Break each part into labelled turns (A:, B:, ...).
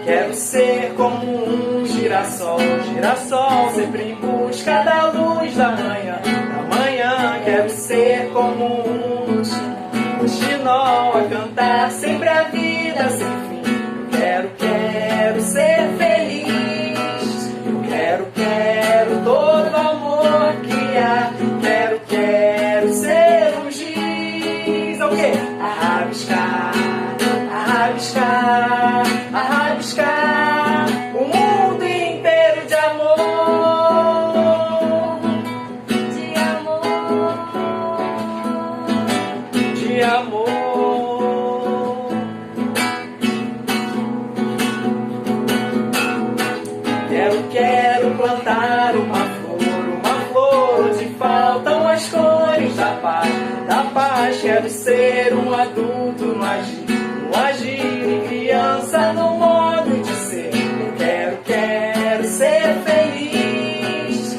A: Quero ser como um girassol, girassol sempre em busca da luz da manhã. Quero ser como um roxinol a cantar sempre a vida sem fim. Quero ser feliz. Quero todo o amor que há. Quero ser um giz. O quê? Rabiscar o mundo inteiro de amor. De amor. Quero plantar uma flor onde faltam as cores da paz. Quero ser um adulto no agir e criança no modo de ser. Quero ser feliz.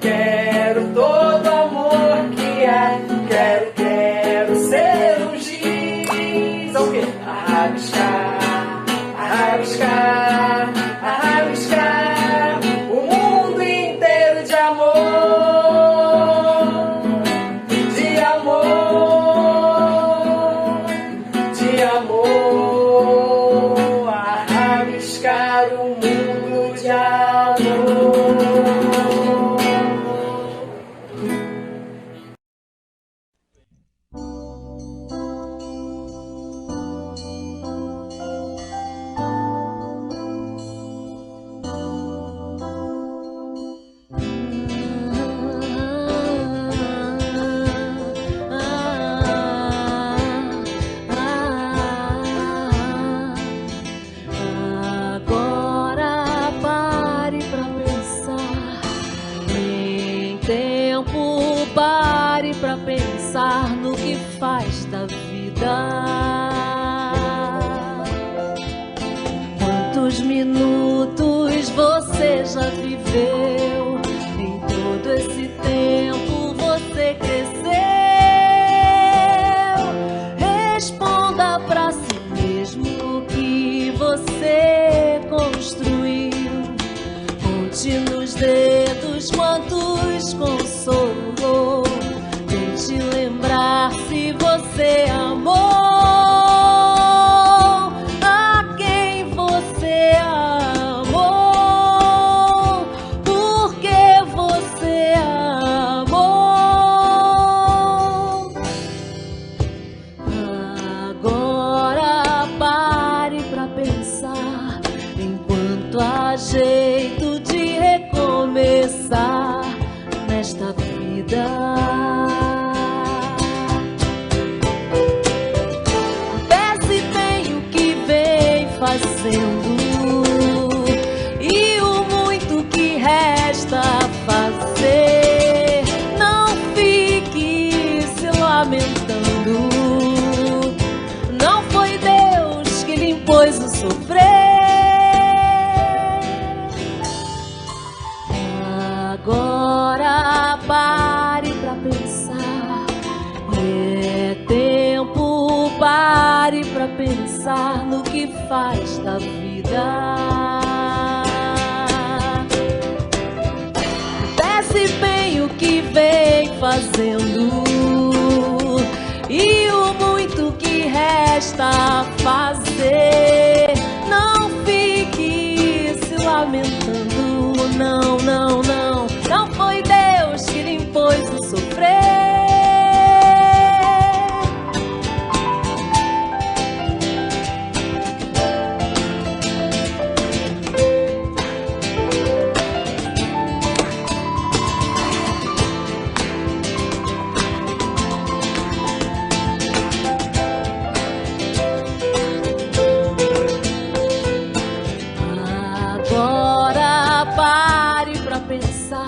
A: Quero todo o amor que há. Quero ser um giz. O quê? Rabiscar o mundo inteiro de amor. De amor. De amor. Rabiscar o mundo de amor.
B: Pare pra pensar no que faz da vida. Quantos minutos você já viveu? Em todo esse tempo você cresceu. Responda pra si mesmo o que você construiu. Conte nos dedos quantos consolou. Tente lembrar se você amou a quem você amou, porque você amou. Agora pare pra pensar, enquanto há jeito de recomeçar nesta vida. Pense bem o que vem fazendo e o muito que resta a fazer. Não fique se lamentando, não foi Deus que lhe impôs o sofrer. Agora pare pra pensar, é tempo, pare pra pensar no que faz da vida. Desce bem o que vem fazendo e o muito que resta a fazer. Não fique se lamentando, não, não, não. Não foi Deus que lhe impôs o sofrer. Agora pare pra pensar,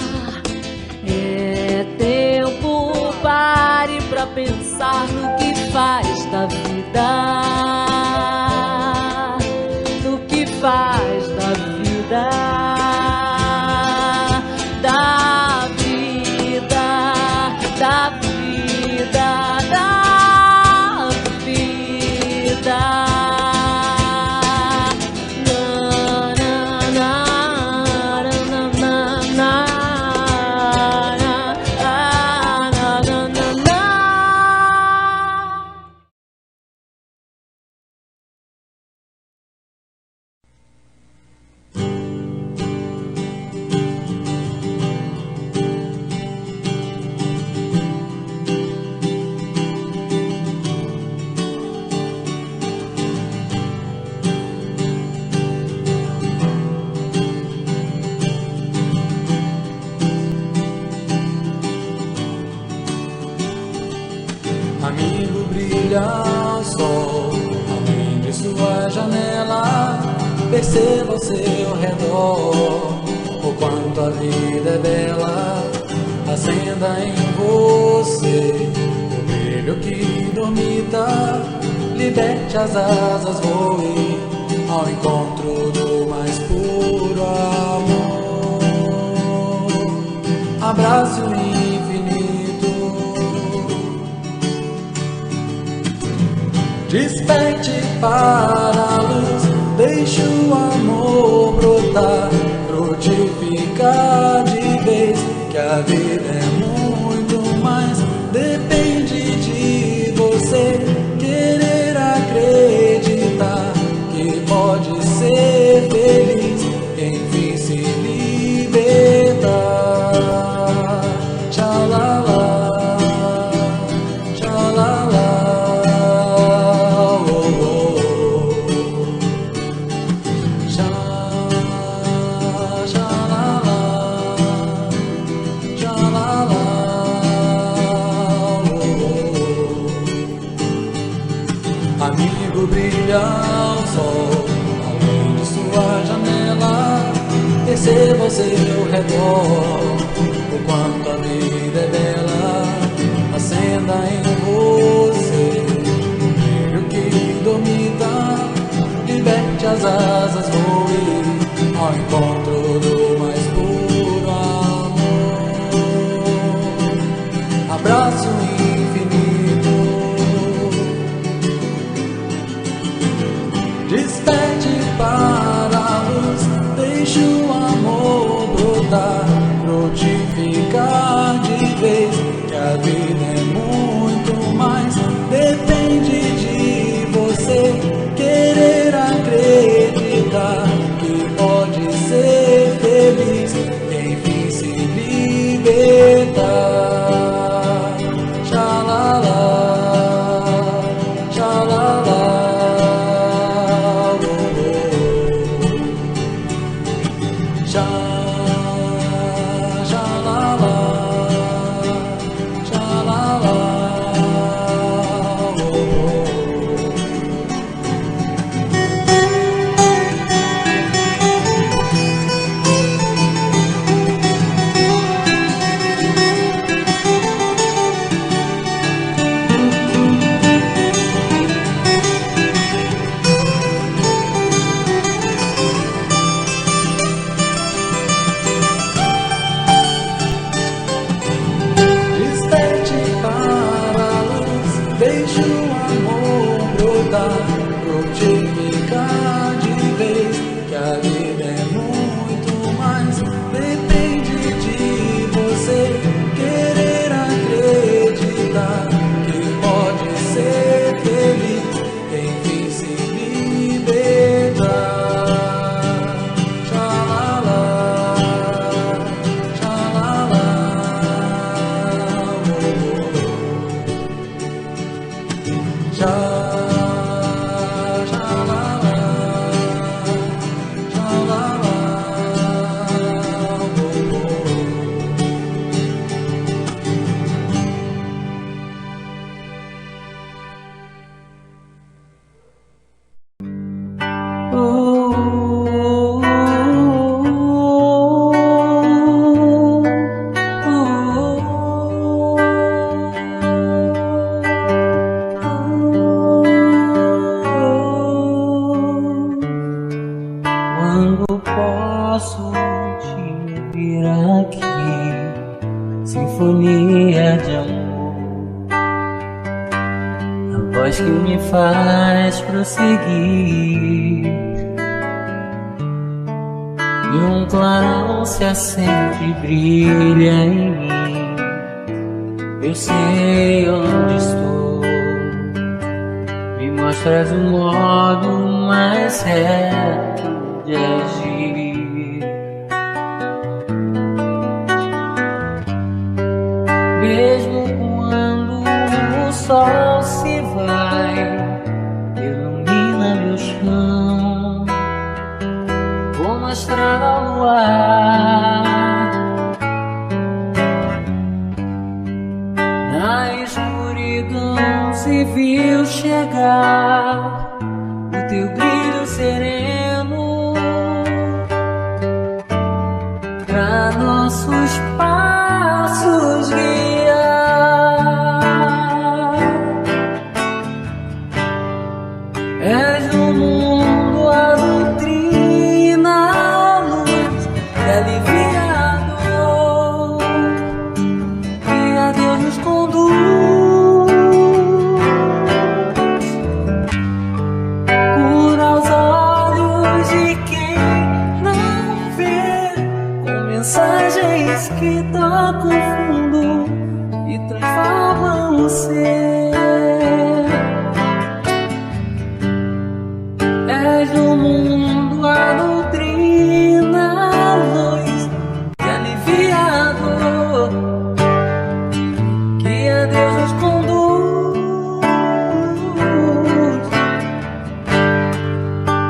B: é tempo, pare pra pensar no que faz da vida, no que faz da vida, da vida, da vida, da vida.
C: Amigo, brilha o sol além de sua janela. Perceba ao seu redor o quanto a vida é bela. Acenda em você o brilho que dormita. Liberte as asas, voe ao encontro do mais puro amor. Abrace o infinito, desperte para a luz, deixe o amor brotar, frutificar de vez, que a vida é muito mais. Depende de você querer acreditar que pode ser feliz, enfim se libertar. Tchalala, tchalala. Amigo, brilha o sol além de sua janela. Perceba ao seu redor o quanto a vida é bela. Acenda em você o brilho que dormita. Liberte as asas, voe ao encontro do mais puro amor. Abraço infinito, desperte para a luz, deixe o amor brotar, frutificar sinfonia de amor, a voz que me faz prosseguir. E um clarão se acende e brilha em mim. Eu sei onde estou, me mostras um modo mais certo de agir. Mesmo quando o sol se vai, ilumina meu chão como estrela ao luar. Na escuridão se viu chegar o teu brilho sereno pra nossos passos guiar. És no mundo a doutrina, a luz que alivia a dor, que a Deus nos conduz, cura os olhos de quem não vê, com mensagens que tocam fundo e transformam o ser. És no mundo a doutrina, a luz que alivia a dor, que a Deus nos conduz,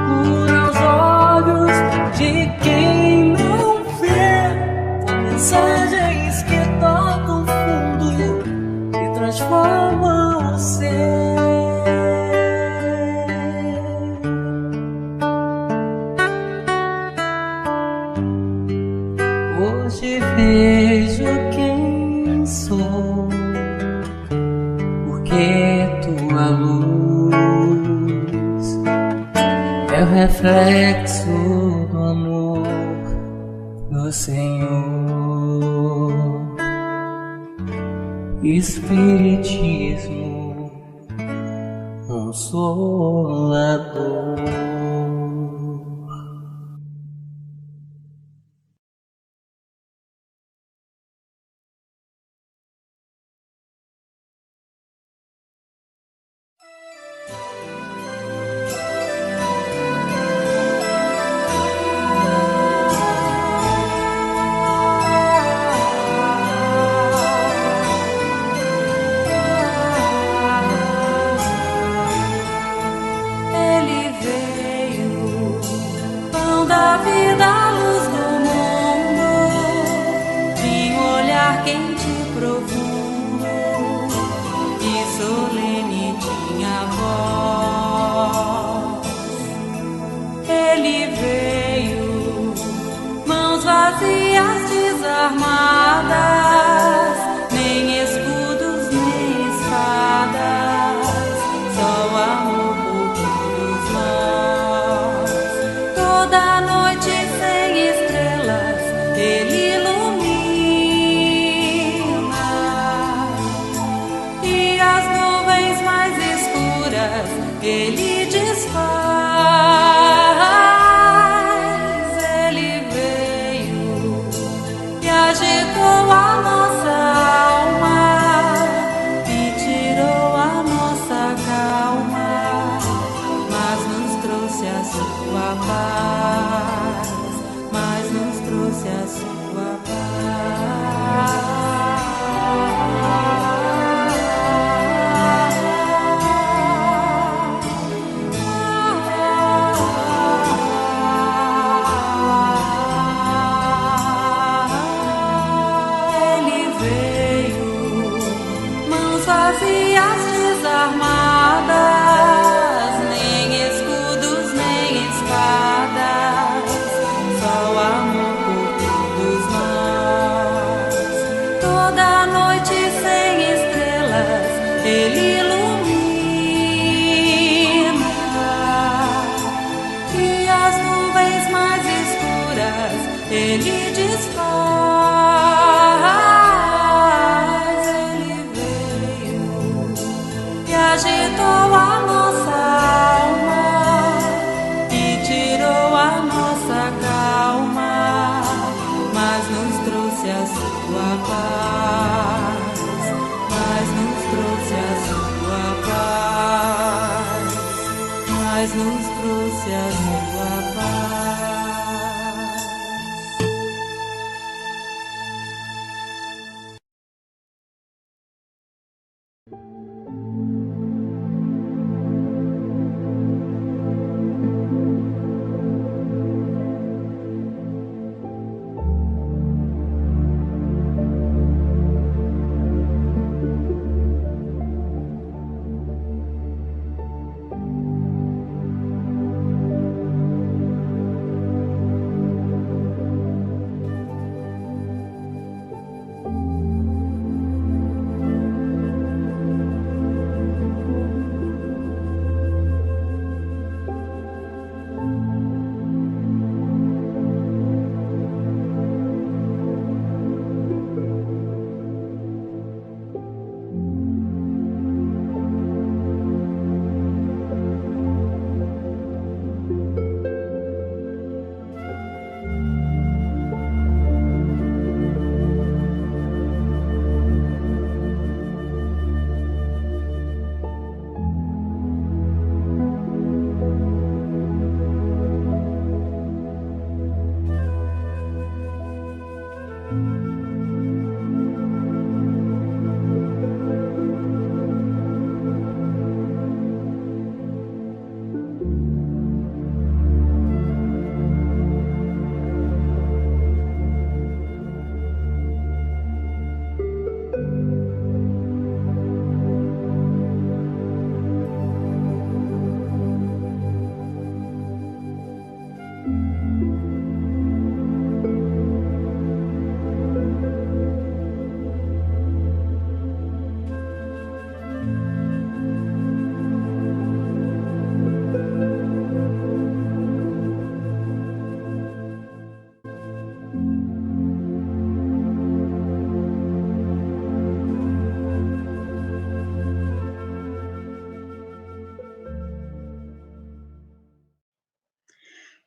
C: cura os olhos de quem não vê, com mensagens que tocam fundo e transformam o ser. Hoje vejo quem sou, porque tua luz é o reflexo do amor do Senhor. Espiritismo consolador.
B: Ele veio, pão da vida, luz do mundo, de um olhar quente e profundo e solene tinha voz. Ele veio, mãos vazias, desarmadas, nem escudos nem espadas, só amor por todos nós. Toda noite sem estrelas ele ilumina, e as nuvens mais escuras ele desfaz. Ele veio e agitou a nossa alma e tirou a nossa calma, mas nos trouxe a sua paz, mas nos trouxe a sua Ele veio, mãos vazias, desarmadas, nem escudos nem espadas, só amor por todos nós. Toda noite sem estrelas ele ilumina, e as nuvens mais escuras ele desfaz.
C: trouxe a sua paz, mas nos trouxe a sua paz, mas nos trouxe a sua paz.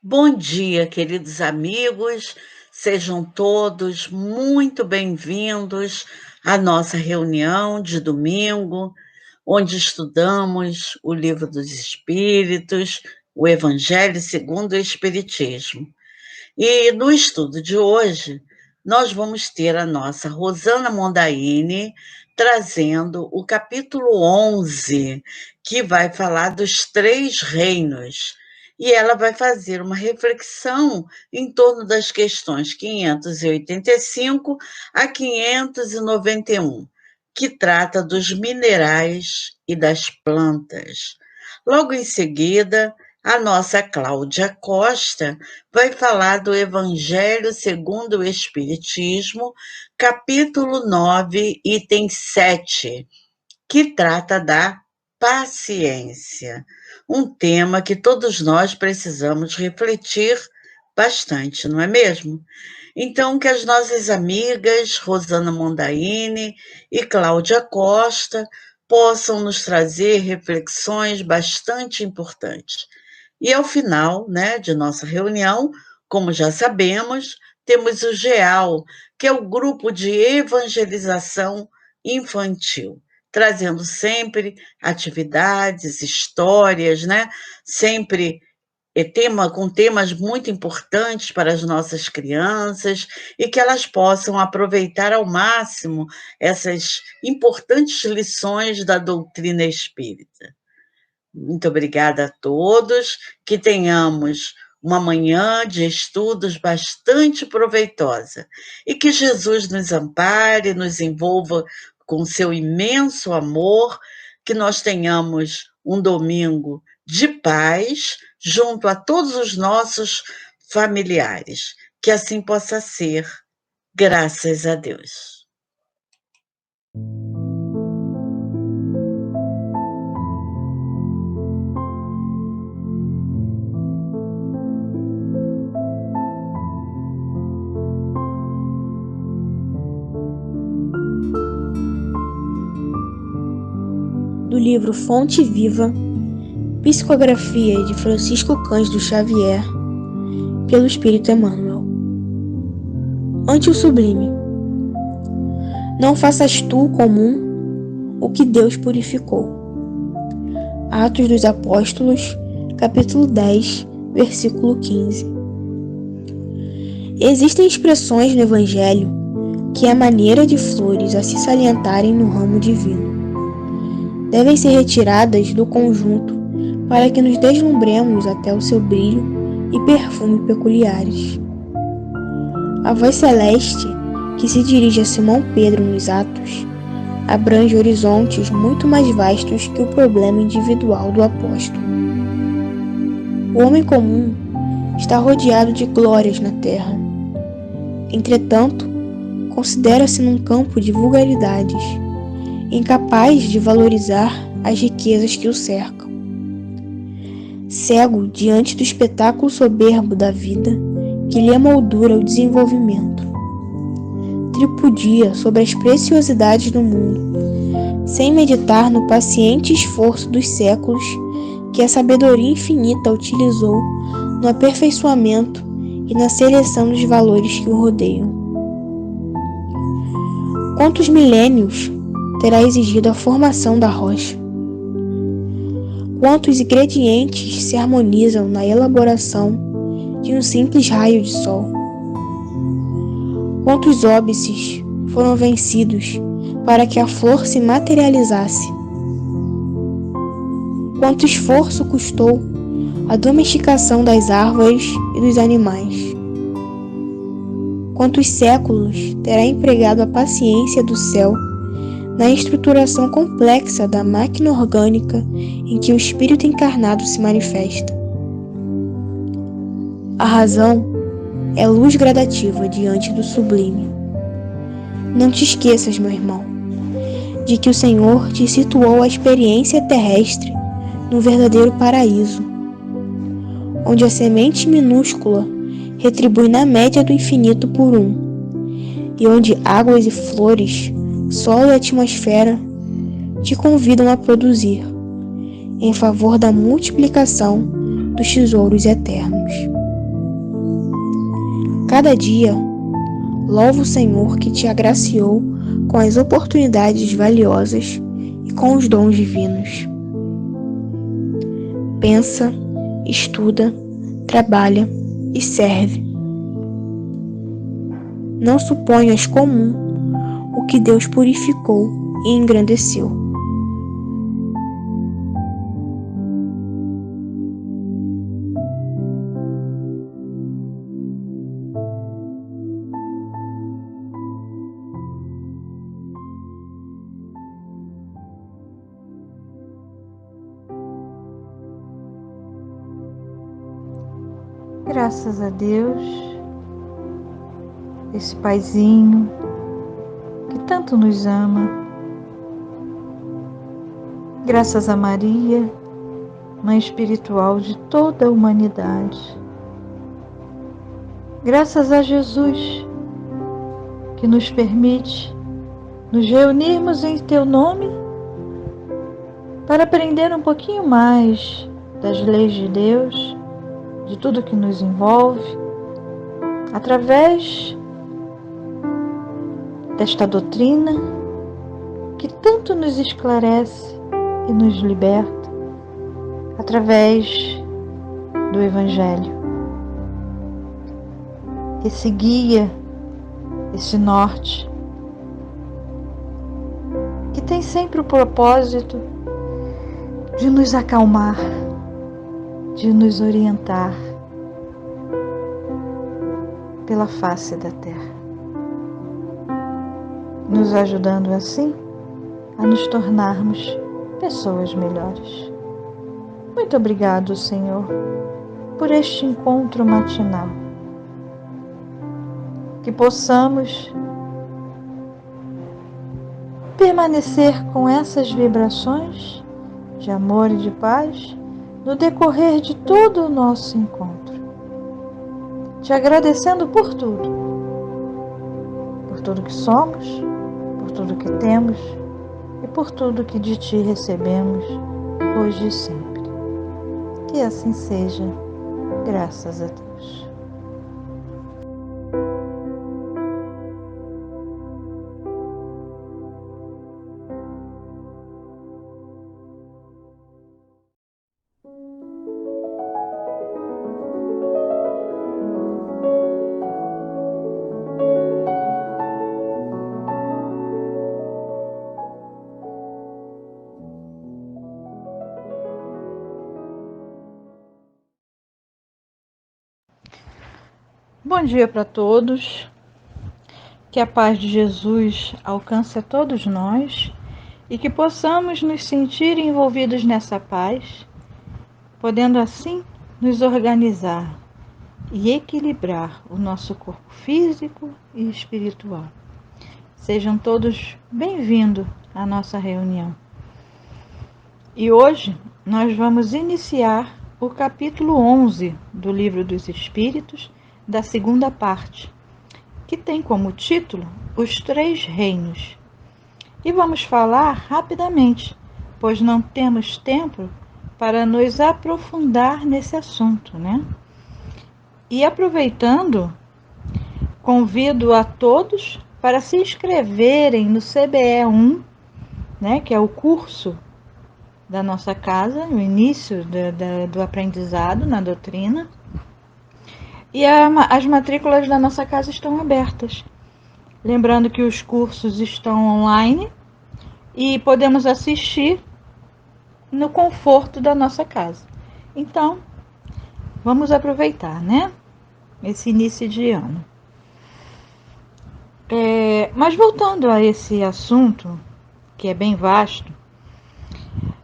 D: Bom dia, queridos amigos, sejam todos muito bem-vindos à nossa reunião de domingo, onde estudamos o Livro dos Espíritos, o Evangelho segundo o Espiritismo. E no estudo de hoje, nós vamos ter a nossa Rosana Mondaini trazendo o capítulo 11, que vai falar dos 3 reinos. E ela vai fazer uma reflexão em torno das questões 585 a 591, que trata dos minerais e das plantas. Logo em seguida, a nossa Cláudia Costa vai falar do Evangelho segundo o Espiritismo, capítulo 9, item 7, que trata da paciência, um tema que todos nós precisamos refletir bastante, não é mesmo? Então, que as nossas amigas Rosana Mondaini e Cláudia Costa possam nos trazer reflexões bastante importantes. E ao final, de nossa reunião, como já sabemos, temos o GEAL, que é o Grupo de Evangelização Infantil, trazendo sempre atividades, histórias, sempre com temas muito importantes para as nossas crianças e que elas possam aproveitar ao máximo essas importantes lições da doutrina espírita. Muito obrigada a todos, que tenhamos uma manhã de estudos bastante proveitosa e que Jesus nos ampare, nos envolva com seu imenso amor, que nós tenhamos um domingo de paz junto a todos os nossos familiares. Que assim possa ser, graças a Deus.
E: Do livro Fonte Viva, Psicografia de Francisco Cândido Xavier, pelo Espírito Emmanuel. ante o sublime. Não faças tu, comum, o que Deus purificou. Atos dos Apóstolos, capítulo 10, versículo 15. Existem expressões no Evangelho que é a maneira de flores a se salientarem no ramo divino. Devem ser retiradas do conjunto para que nos deslumbremos até o seu brilho e perfume peculiares. A voz celeste que se dirige a Simão Pedro nos Atos abrange horizontes muito mais vastos que o problema individual do apóstolo. O homem comum está rodeado de glórias na terra. Entretanto, considera-se num campo de vulgaridades, incapaz de valorizar as riquezas que o cercam. Cego diante do espetáculo soberbo da vida que lhe emoldura o desenvolvimento. Tripudia sobre as preciosidades do mundo, sem meditar no paciente esforço dos séculos que a sabedoria infinita utilizou no aperfeiçoamento e na seleção dos valores que o rodeiam. Quantos milênios terá exigido a formação da rocha? Quantos ingredientes se harmonizam na elaboração de um simples raio de sol? Quantos óbices foram vencidos para que a flor se materializasse? Quanto esforço custou a domesticação das árvores e dos animais? Quantos séculos terá empregado a paciência do céu na estruturação complexa da máquina orgânica em que o espírito encarnado se manifesta? A razão é luz gradativa diante do sublime. Não te esqueças, meu irmão, de que o Senhor te situou a experiência terrestre no verdadeiro paraíso, onde a semente minúscula retribui na média do infinito por um, e onde águas e flores, solo e atmosfera te convidam a produzir, em favor da multiplicação dos tesouros eternos. Cada dia, louva o Senhor que te agraciou com as oportunidades valiosas e com os dons divinos. Pensa, estuda, trabalha e serve. Não suponhas comum o que Deus purificou e engrandeceu.
F: Graças a Deus, esse Paizinho que tanto nos ama. Graças a Maria, Mãe espiritual de toda a humanidade. Graças a Jesus, que nos permite nos reunirmos em Teu nome para aprender um pouquinho mais das leis de Deus, de tudo que nos envolve, através desta doutrina que tanto nos esclarece e nos liberta, através do Evangelho. Esse guia, esse norte, que tem sempre o propósito de nos acalmar, de nos orientar pela face da terra, nos ajudando assim a nos tornarmos pessoas melhores. Muito obrigado, Senhor, por este encontro matinal. Que possamos permanecer com essas vibrações de amor e de paz no decorrer de todo o nosso encontro. Te agradecendo por tudo que somos, por tudo que temos e por tudo que de Ti recebemos hoje e sempre. Que assim seja, graças a Deus. Bom dia para todos, que a paz de Jesus alcance a todos nós e que possamos nos sentir envolvidos nessa paz, podendo assim nos organizar e equilibrar o nosso corpo físico e espiritual. Sejam todos bem-vindos à nossa reunião. E hoje nós vamos iniciar o capítulo 11 do Livro dos Espíritos, da segunda parte, que tem como título Os Três Reinos. E vamos falar rapidamente, pois não temos tempo para nos aprofundar nesse assunto, né? E aproveitando, convido a todos para se inscreverem no CBE1, né, que é o curso da nossa casa, o início do aprendizado na doutrina. E as matrículas da nossa casa estão abertas. Lembrando que os cursos estão online e podemos assistir no conforto da nossa casa. Então, vamos aproveitar, né? Esse início de ano. Mas voltando a esse assunto, que é bem vasto,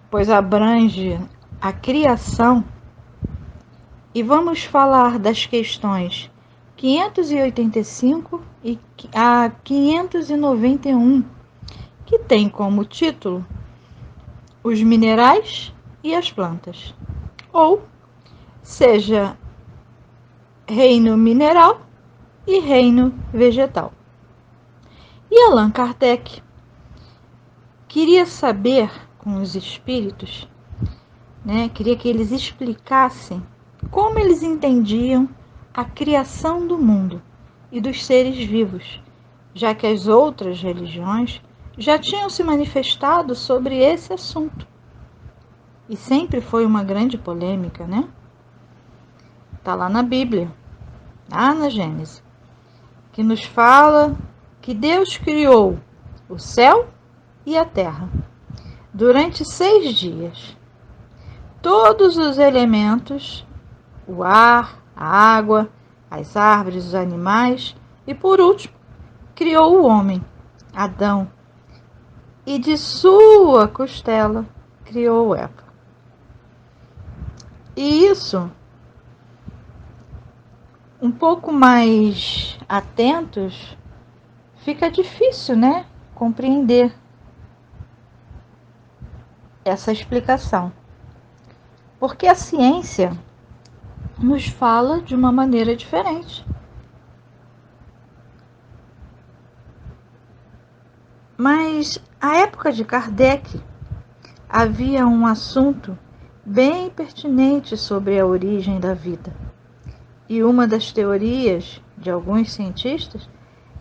F: pois abrange a criação, e vamos falar das questões 585 e a 591, que tem como título Os Minerais e as Plantas, ou seja, Reino Mineral e Reino Vegetal. E Allan Kardec queria saber com os espíritos, né, queria que eles explicassem como eles entendiam a criação do mundo e dos seres vivos, já que as outras religiões já tinham se manifestado sobre esse assunto. E sempre foi uma grande polêmica, né? Está lá na Bíblia, lá na Gênesis, que nos fala que Deus criou o céu e a terra durante 6 dias. Todos os elementos, o ar, a água, as árvores, os animais, e por último, criou o homem, Adão, e de sua costela criou Eva. E isso, um pouco mais atentos, fica difícil, né, compreender essa explicação. Porque a ciência nos fala de uma maneira diferente. Mas, à época de Kardec, havia um assunto bem pertinente sobre a origem da vida. E uma das teorias de alguns cientistas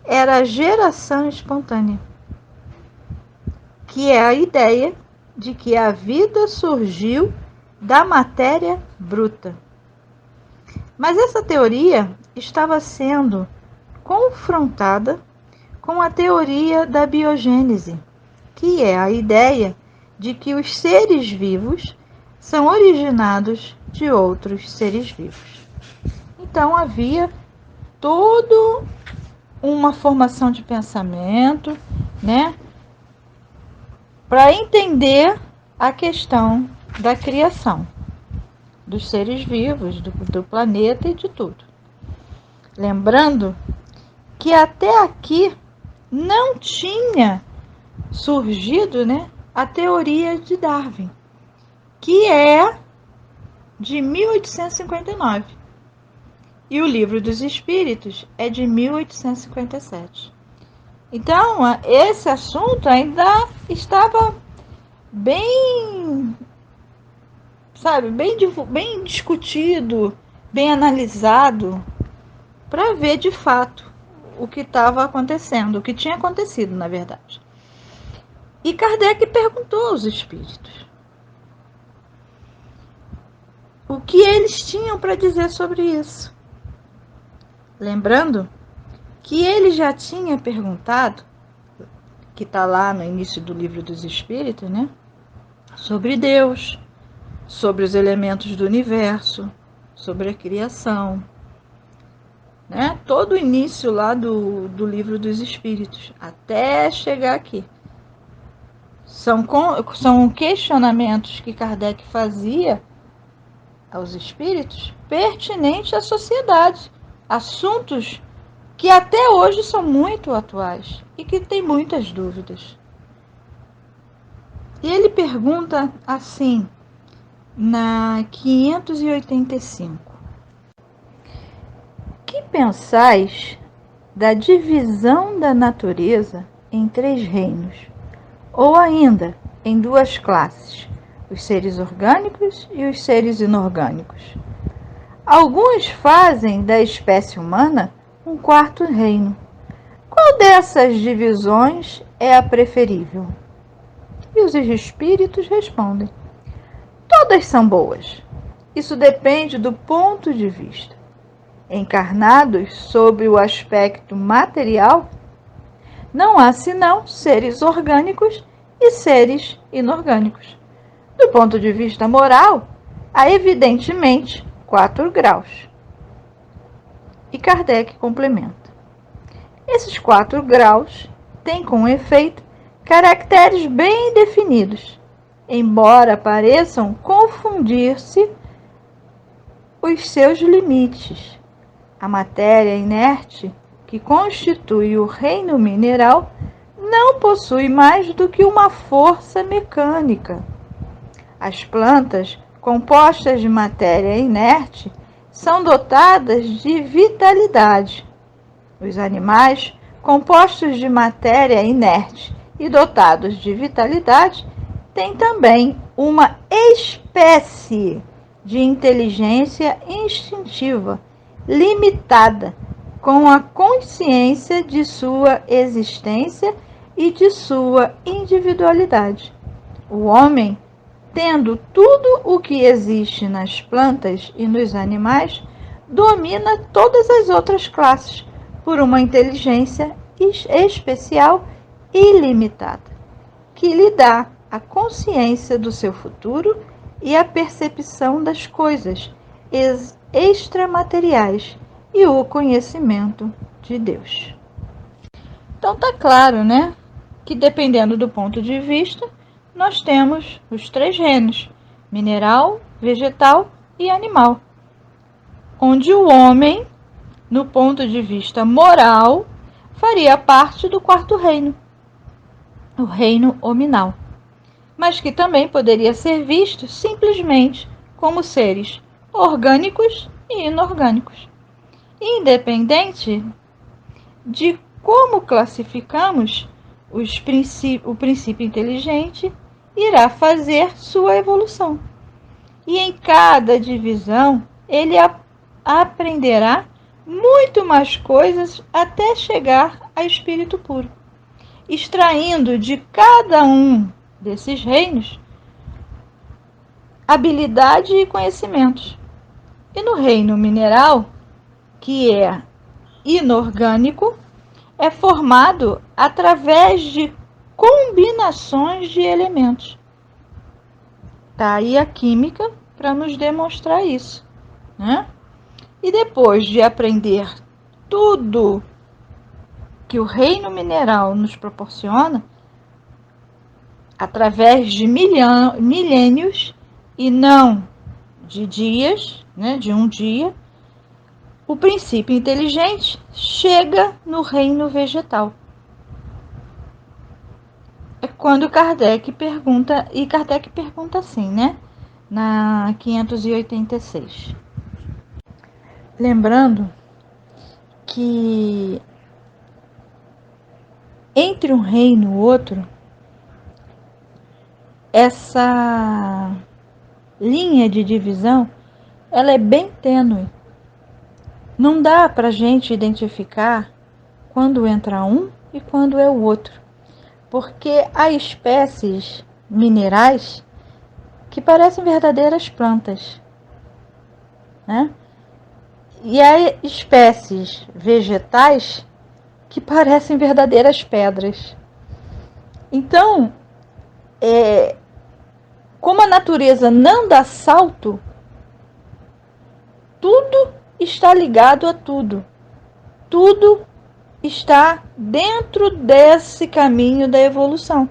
F: era a geração espontânea, que é a ideia de que a vida surgiu da matéria bruta. Mas essa teoria estava sendo confrontada com a teoria da biogênese, que é a ideia de que os seres vivos são originados de outros seres vivos. Então havia toda uma formação de pensamento, né, para entender a questão da criação dos seres vivos, do planeta e de tudo. Lembrando que até aqui não tinha surgido, né, a teoria de Darwin, que é de 1859. E o Livro dos Espíritos é de 1857. Então, esse assunto ainda estava bem, bem discutido, bem analisado, para ver de fato o que estava acontecendo, o que tinha acontecido, na verdade. E Kardec perguntou aos espíritos o que eles tinham para dizer sobre isso. Lembrando que ele já tinha perguntado, que está lá no início do Livro dos Espíritos, né, sobre Deus, sobre os elementos do universo, sobre a criação. né? Todo o início lá do Livro dos Espíritos, até chegar aqui. São questionamentos que Kardec fazia aos espíritos pertinentes à sociedade, assuntos que até hoje são muito atuais e que tem muitas dúvidas. E ele pergunta assim, na 585: que pensais da divisão da natureza em 3 reinos, ou ainda em 2 classes, os seres orgânicos e os seres inorgânicos? Alguns fazem da espécie humana um 4º reino. Qual dessas divisões é a preferível? E os espíritos respondem: todas são boas. Isso depende do ponto de vista. Encarnados sob o aspecto material, não há senão seres orgânicos e seres inorgânicos. Do ponto de vista moral, há evidentemente 4 graus. E Kardec complementa: esses 4 graus têm, com efeito, caracteres bem definidos, embora pareçam confundir-se os seus limites. A matéria inerte, que constitui o reino mineral, não possui mais do que uma força mecânica. As plantas, compostas de matéria inerte, são dotadas de vitalidade. Os animais, compostos de matéria inerte e dotados de vitalidade, têm também uma espécie de inteligência instintiva limitada, com a consciência de sua existência e de sua individualidade. O homem, tendo tudo o que existe nas plantas e nos animais, domina todas as outras classes por uma inteligência especial e limitada, que lhe dá a consciência do seu futuro e a percepção das coisas extramateriais e o conhecimento de Deus. Então tá claro, né? Que dependendo do ponto de vista, nós temos os 3 reinos: mineral, vegetal e animal. Onde o homem, no ponto de vista moral, faria parte do 4º reino, o reino hominal, mas que também poderia ser visto simplesmente como seres orgânicos e inorgânicos. Independente de como classificamos, o princípio inteligente irá fazer sua evolução. E em cada divisão, ele aprenderá muito mais coisas até chegar a espírito puro, extraindo de cada um desses reinos habilidade e conhecimentos. E no reino mineral, que é inorgânico, é formado através de combinações de elementos. Tá aí a química para nos demonstrar isso, né? E depois de aprender tudo que o reino mineral nos proporciona, através de milênios e não de dias, né, de um dia, o princípio inteligente chega no reino vegetal. É quando Kardec pergunta, e Kardec pergunta assim, né, na 586. Lembrando que entre um reino e outro, essa linha de divisão, ela é bem tênue. Não dá para a gente identificar quando entra um e quando é o outro, porque há espécies minerais que parecem verdadeiras plantas, né? E há espécies vegetais que parecem verdadeiras pedras. Então, como a natureza não dá salto, tudo está ligado a tudo. Tudo está dentro desse caminho da evolução,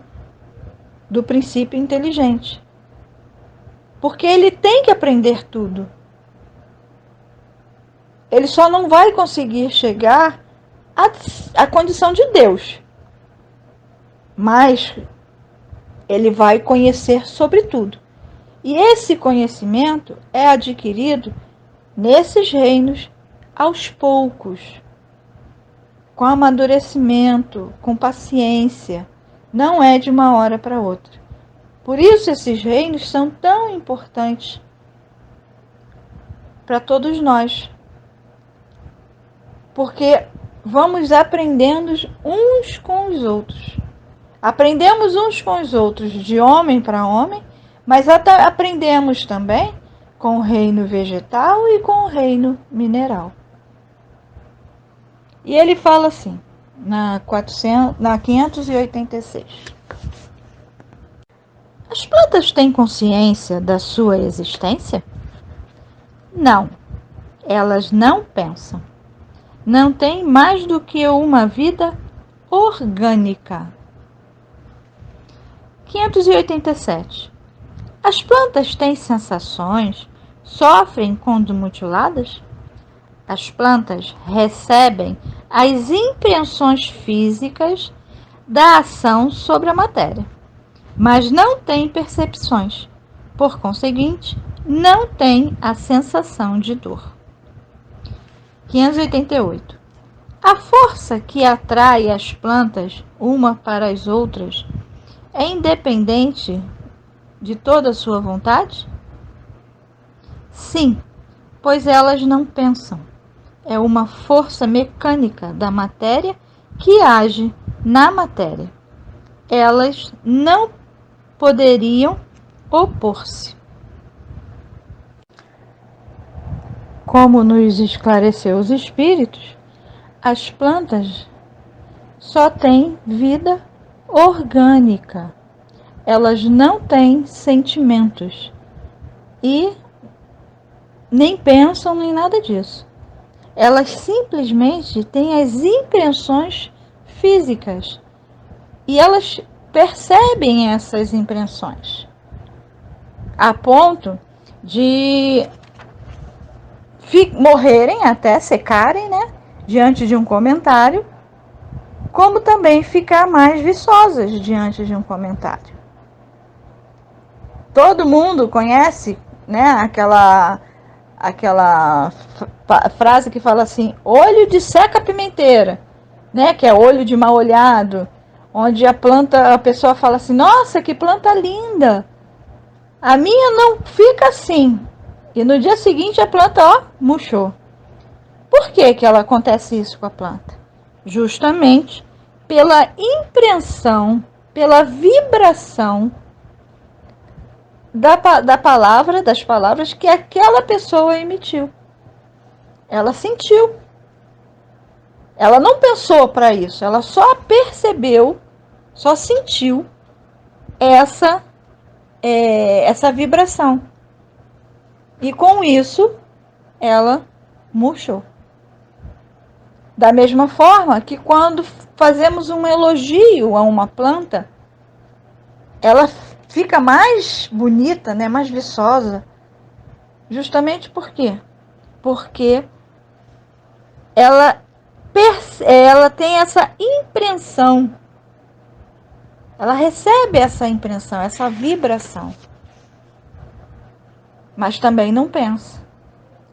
F: do princípio inteligente. Porque ele tem que aprender tudo. Ele só não vai conseguir chegar à condição de Deus. Mas ele vai conhecer sobre tudo. E esse conhecimento é adquirido nesses reinos aos poucos, com amadurecimento, com paciência. Não é de uma hora para outra. Por isso esses reinos são tão importantes para todos nós. Porque vamos aprendendo uns com os outros. Aprendemos uns com os outros de homem para homem, mas aprendemos também com o reino vegetal e com o reino mineral. E ele fala assim, na 586. As plantas têm consciência da sua existência? Não, elas não pensam. Não têm mais do que uma vida orgânica. 587. As plantas têm sensações? Sofrem quando mutiladas? As plantas recebem as impressões físicas da ação sobre a matéria, mas não têm percepções. Por conseguinte, não têm a sensação de dor. 588. A força que atrai as plantas uma para as outras é independente de toda a sua vontade? Sim, pois elas não pensam. É uma força mecânica da matéria que age na matéria. Elas não poderiam opor-se. Como nos esclareceu os espíritos, as plantas só têm vida orgânica. Elas não têm sentimentos e nem pensam nem nada disso. Elas simplesmente têm as impressões físicas e elas percebem essas impressões a ponto de morrerem, até secarem, né, diante de um comentário, como também ficar mais viçosas diante de um comentário. Todo mundo conhece, né, aquela frase que fala assim, olho de seca-pimenteira, né, que é olho de mal olhado, onde a pessoa fala assim, nossa, que planta linda, a minha não fica assim. E no dia seguinte a planta, ó, murchou. Por que ela acontece isso com a planta? Justamente pela impressão, pela vibração das palavras que aquela pessoa emitiu. Ela sentiu. Ela não pensou para isso, ela só percebeu, só sentiu essa vibração. E com isso, ela murchou. Da mesma forma que quando fazemos um elogio a uma planta, ela fica mais bonita, né, mais viçosa. Justamente por quê? Porque ela tem essa impressão. Ela recebe essa impressão, essa vibração. Mas também não pensa.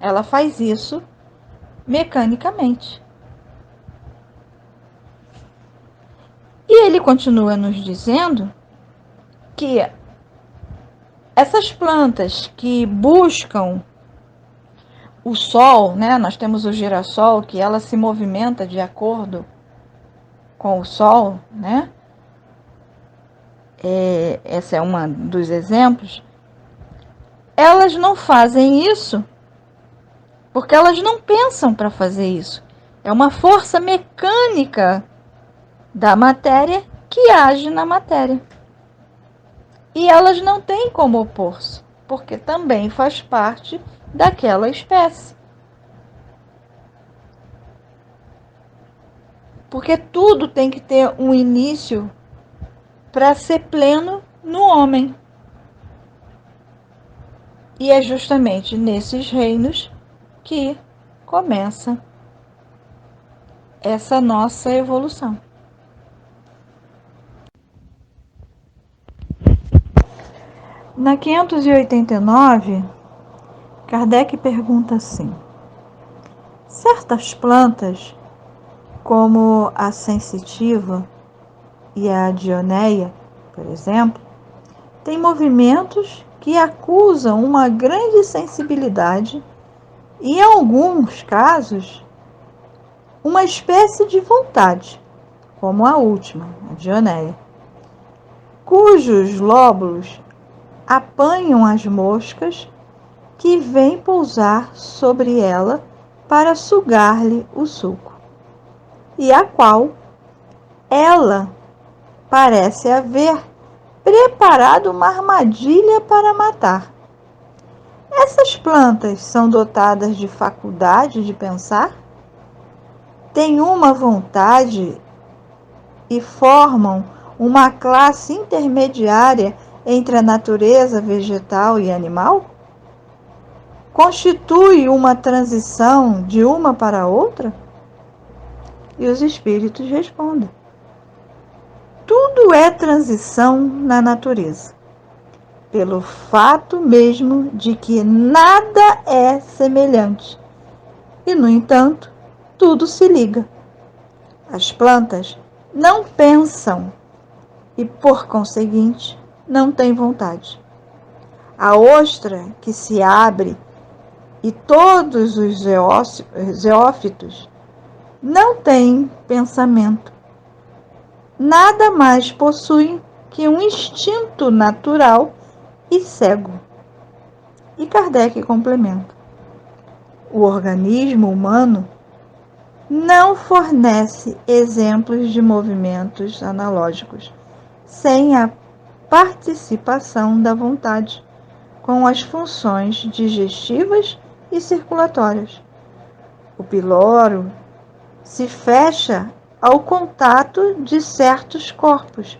F: Ela faz isso mecanicamente. E ele continua nos dizendo que essas plantas que buscam o sol, né? Nós temos o girassol, que ela se movimenta de acordo com o sol, né? Esse é um dos exemplos. Elas não fazem isso porque elas não pensam para fazer isso. É uma força mecânica da matéria que age na matéria. E elas não têm como opor-se, porque também faz parte daquela espécie. Porque tudo tem que ter um início para ser pleno no homem. E é justamente nesses reinos que começa essa nossa evolução. Na 589, Kardec pergunta assim: certas plantas, como a sensitiva e a dioneia, por exemplo, têm movimentos que acusam uma grande sensibilidade e, em alguns casos, uma espécie de vontade, como a última, a dioneia, cujos lóbulos apanham as moscas que vêm pousar sobre ela para sugar-lhe o suco, e a qual ela parece haver preparado uma armadilha para matar. Essas plantas são dotadas de faculdade de pensar? Têm uma vontade e formam uma classe intermediária entre a natureza vegetal e animal? Constitui uma transição de uma para outra? E os espíritos respondem: tudo é transição na natureza, pelo fato mesmo de que nada é semelhante. E, no entanto, tudo se liga. As plantas não pensam e, por conseguinte, não têm vontade. A ostra que se abre e todos os zeófitos não têm pensamento. Nada mais possuem que um instinto natural e cego. E Kardec complementa: o organismo humano não fornece exemplos de movimentos analógicos sem a participação da vontade com as funções digestivas e circulatórias. O piloro se fecha ao contato de certos corpos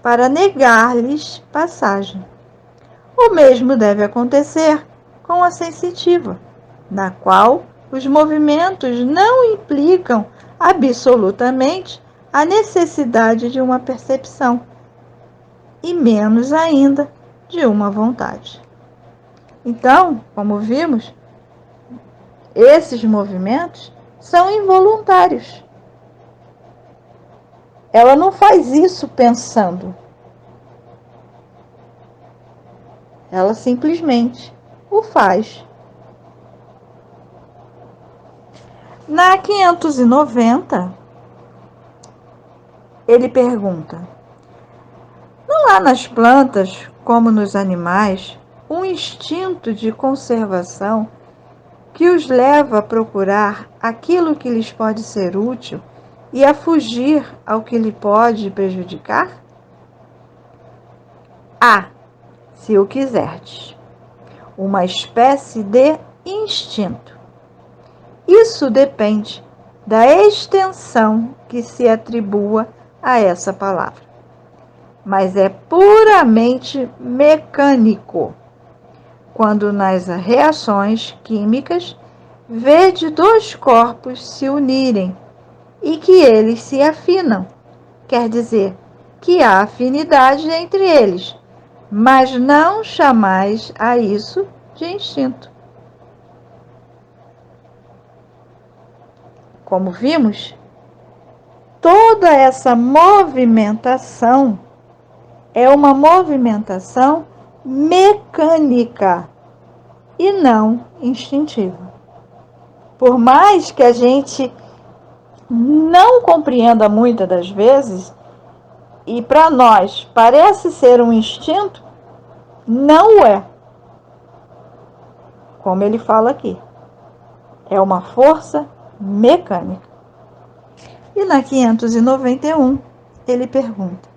F: para negar-lhes passagem. O mesmo deve acontecer com a sensitiva, na qual os movimentos não implicam absolutamente a necessidade de uma percepção, e menos ainda de uma vontade. Então, como vimos, esses movimentos são involuntários. Ela não faz isso pensando. Ela simplesmente o faz. Na 590, ele pergunta: não há nas plantas, como nos animais, um instinto de conservação que os leva a procurar aquilo que lhes pode ser útil e a fugir ao que lhe pode prejudicar? Há, se o quiserdes, uma espécie de instinto. Isso depende da extensão que se atribua a essa palavra, mas é puramente mecânico. Quando nas reações químicas vede dois corpos se unirem e que eles se afinam, quer dizer que há afinidade entre eles, mas não chamais a isso de instinto. Como vimos, toda essa movimentação é uma movimentação mecânica e não instintiva. Por mais que a gente não compreenda muitas das vezes, e para nós parece ser um instinto, não é. Como ele fala aqui, é uma força mecânica. E na 591, ele pergunta: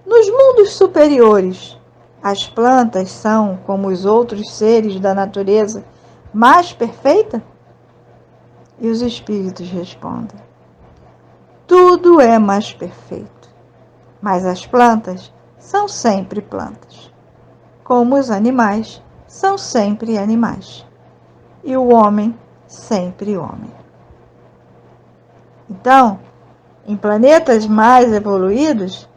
F: nos mundos superiores, as plantas são, como os outros seres da natureza, mais perfeitas? E os espíritos respondem: tudo é mais perfeito. Mas as plantas são sempre plantas, como os animais são sempre animais, e o homem sempre homem. Então, em planetas mais evoluídos,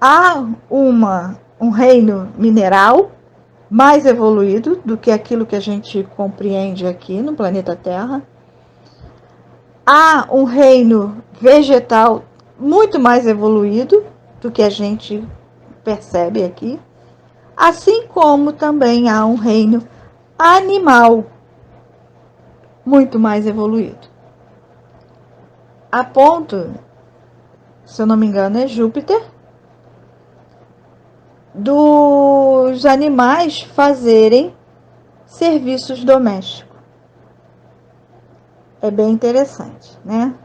F: há um reino mineral mais evoluído do que aquilo que a gente compreende aqui no planeta Terra. Há um reino vegetal muito mais evoluído do que a gente percebe aqui, assim como também há um reino animal muito mais evoluído. A ponto, se eu não me engano, é Júpiter, dos animais fazerem serviços domésticos. É bem interessante, né?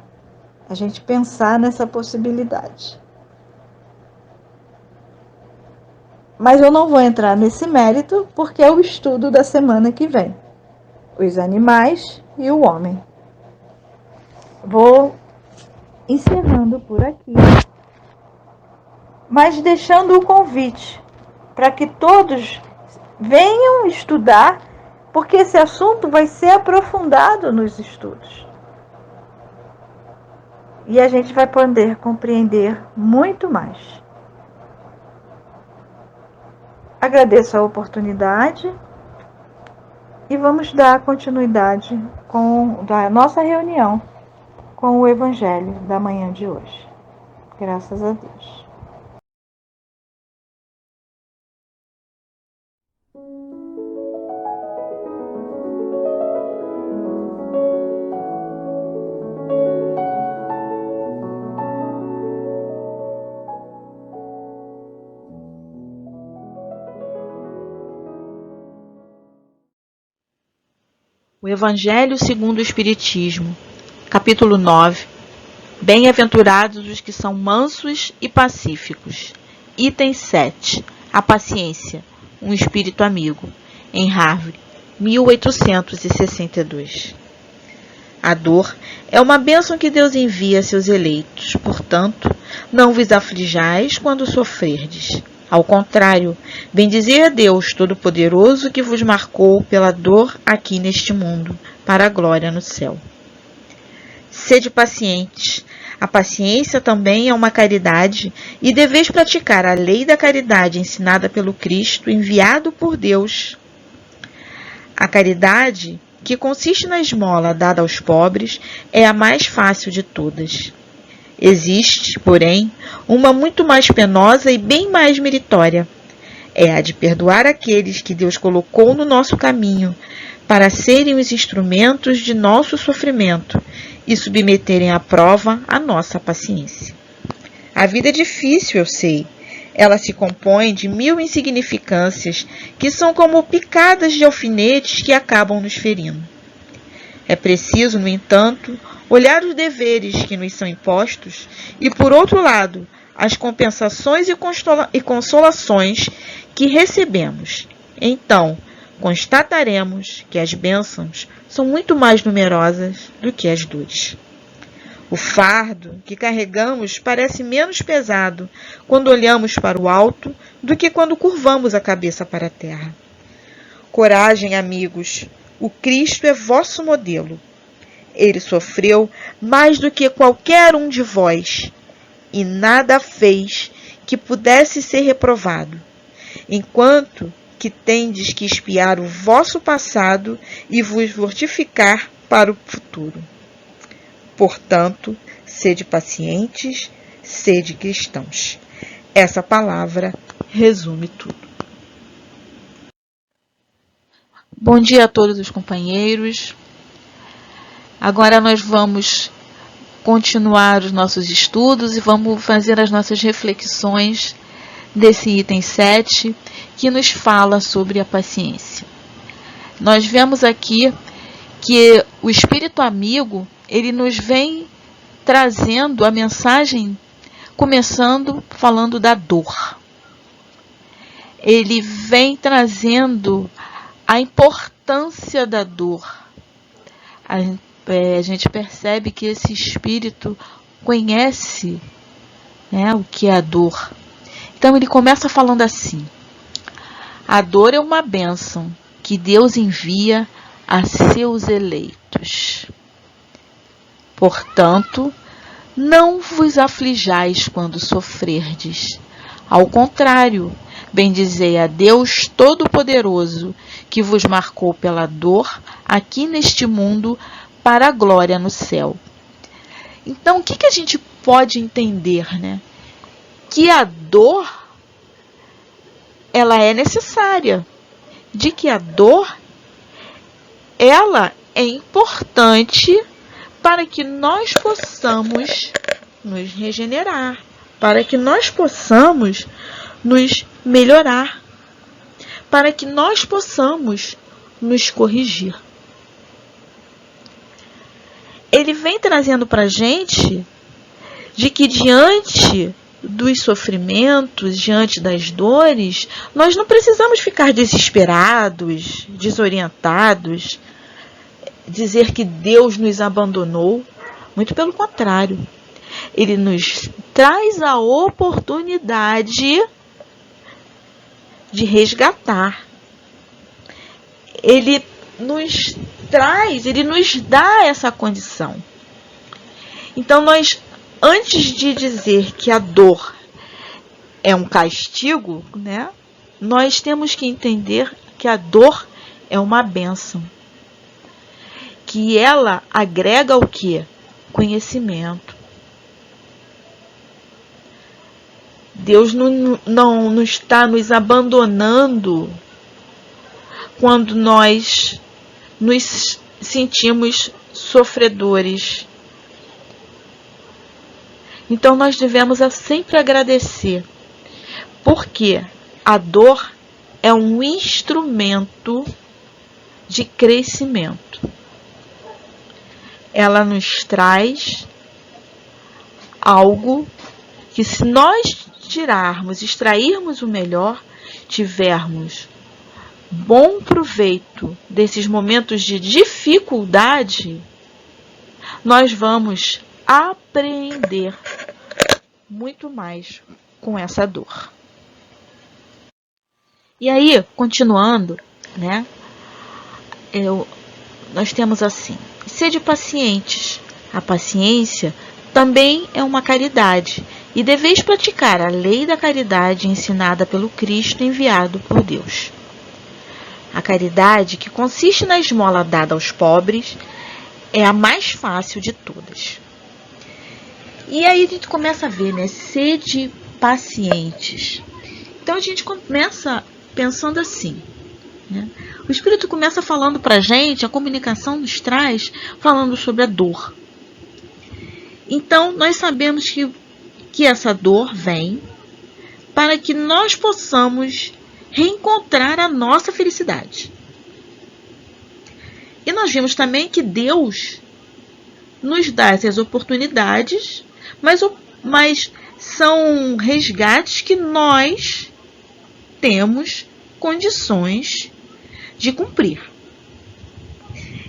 F: A gente pensar nessa possibilidade. Mas eu não vou entrar nesse mérito, porque é o estudo da semana que vem. Os animais e o homem. Vou encerrando por aqui, mas deixando o convite para que todos venham estudar, porque esse assunto vai ser aprofundado nos estudos. E a gente vai poder compreender muito mais. Agradeço a oportunidade e vamos dar continuidade da nossa reunião com o Evangelho da manhã de hoje. Graças a Deus.
G: O Evangelho segundo o Espiritismo, capítulo 9. Bem-aventurados os que são mansos e pacíficos. Item 7. A paciência, um espírito amigo. Em Harvard, 1862. A dor é uma bênção que Deus envia a seus eleitos. Portanto, não vos aflijais quando sofrerdes. Ao contrário, bendizei a Deus Todo-Poderoso que vos marcou pela dor aqui neste mundo, para a glória no céu. Sede pacientes. A paciência também é uma caridade e deveis praticar a lei da caridade ensinada pelo Cristo, enviado por Deus. A caridade, que consiste na esmola dada aos pobres, é a mais fácil de todas. Existe, porém, uma muito mais penosa e bem mais meritória. É a de perdoar aqueles que Deus colocou no nosso caminho para serem os instrumentos de nosso sofrimento e submeterem à prova a nossa paciência. A vida é difícil, eu sei. Ela se compõe de 1000 insignificâncias que são como picadas de alfinetes que acabam nos ferindo. É preciso, no entanto, olhar os deveres que nos são impostos e, por outro lado, as compensações e consolações que recebemos. Então, constataremos que as bênçãos são muito mais numerosas do que as dores. O fardo que carregamos parece menos pesado quando olhamos para o alto do que quando curvamos a cabeça para a terra. Coragem, amigos, o Cristo é vosso modelo. Ele sofreu mais do que qualquer um de vós, e nada fez que pudesse ser reprovado, enquanto que tendes que espiar o vosso passado e vos mortificar para o futuro. Portanto, sede pacientes, sede cristãos. Essa palavra resume tudo. Bom dia a todos os companheiros. Agora nós vamos continuar os nossos estudos e vamos fazer as nossas reflexões desse item 7, que nos fala sobre a paciência. Nós vemos aqui que o Espírito Amigo, ele nos vem trazendo a mensagem, começando falando da dor. Ele vem trazendo a importância da dor. A gente percebe que esse espírito conhece, né, o que é a dor. Então ele começa falando assim: a dor é uma bênção que Deus envia a seus eleitos. Portanto, não vos aflijais quando sofrerdes. Ao contrário, bendizei a Deus Todo-Poderoso, que vos marcou pela dor aqui neste mundo para a glória no céu. Então, o que a gente pode entender, né? Que a dor, ela é necessária. De que a dor, ela é importante para que nós possamos nos regenerar, para que nós possamos nos melhorar, para que nós possamos nos corrigir. Ele vem trazendo para a gente de que diante dos sofrimentos, diante das dores, nós não precisamos ficar desesperados, desorientados, dizer que Deus nos abandonou. Muito pelo contrário. Ele nos traz a oportunidade de resgatar. Ele nos traz, ele nos dá essa condição. Então nós, antes de dizer que a dor é um castigo, né, nós temos que entender que a dor é uma bênção. Que ela agrega o quê? Conhecimento. Deus não está nos abandonando quando nós nos sentimos sofredores. Então nós devemos sempre agradecer, porque a dor é um instrumento de crescimento. Ela nos traz algo que, se nós extrairmos o melhor, tivermos bom proveito desses momentos de dificuldade, nós vamos aprender muito mais com essa dor. E aí, continuando, né? Nós temos assim: sede pacientes. A paciência também é uma caridade, e deveis praticar a lei da caridade ensinada pelo Cristo enviado por Deus. A caridade, que consiste na esmola dada aos pobres, é a mais fácil de todas. E aí a gente começa a ver, né? Sede pacientes. Então a gente começa pensando assim, né? O Espírito começa falando para a gente, a comunicação nos traz, falando sobre a dor. Então nós sabemos que essa dor vem para que nós possamos reencontrar a nossa felicidade. E nós vimos também que Deus nos dá essas oportunidades, mas são resgates que nós temos condições de cumprir.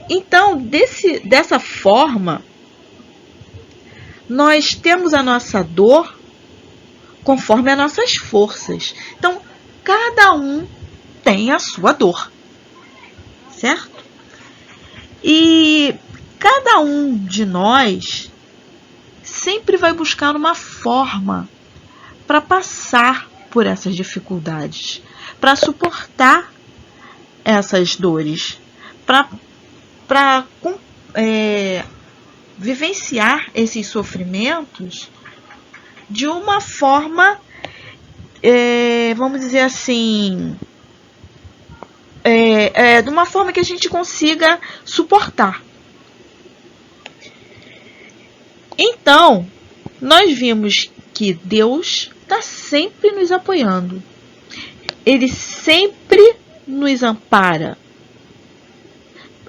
G: Então, dessa forma, nós temos a nossa dor conforme as nossas forças. Então, cada um tem a sua dor, certo? E cada um de nós sempre vai buscar uma forma para passar por essas dificuldades, para suportar essas dores, para vivenciar esses sofrimentos de uma forma, vamos dizer assim, de uma forma que a gente consiga suportar. Então, nós vimos que Deus está sempre nos apoiando. Ele sempre nos ampara.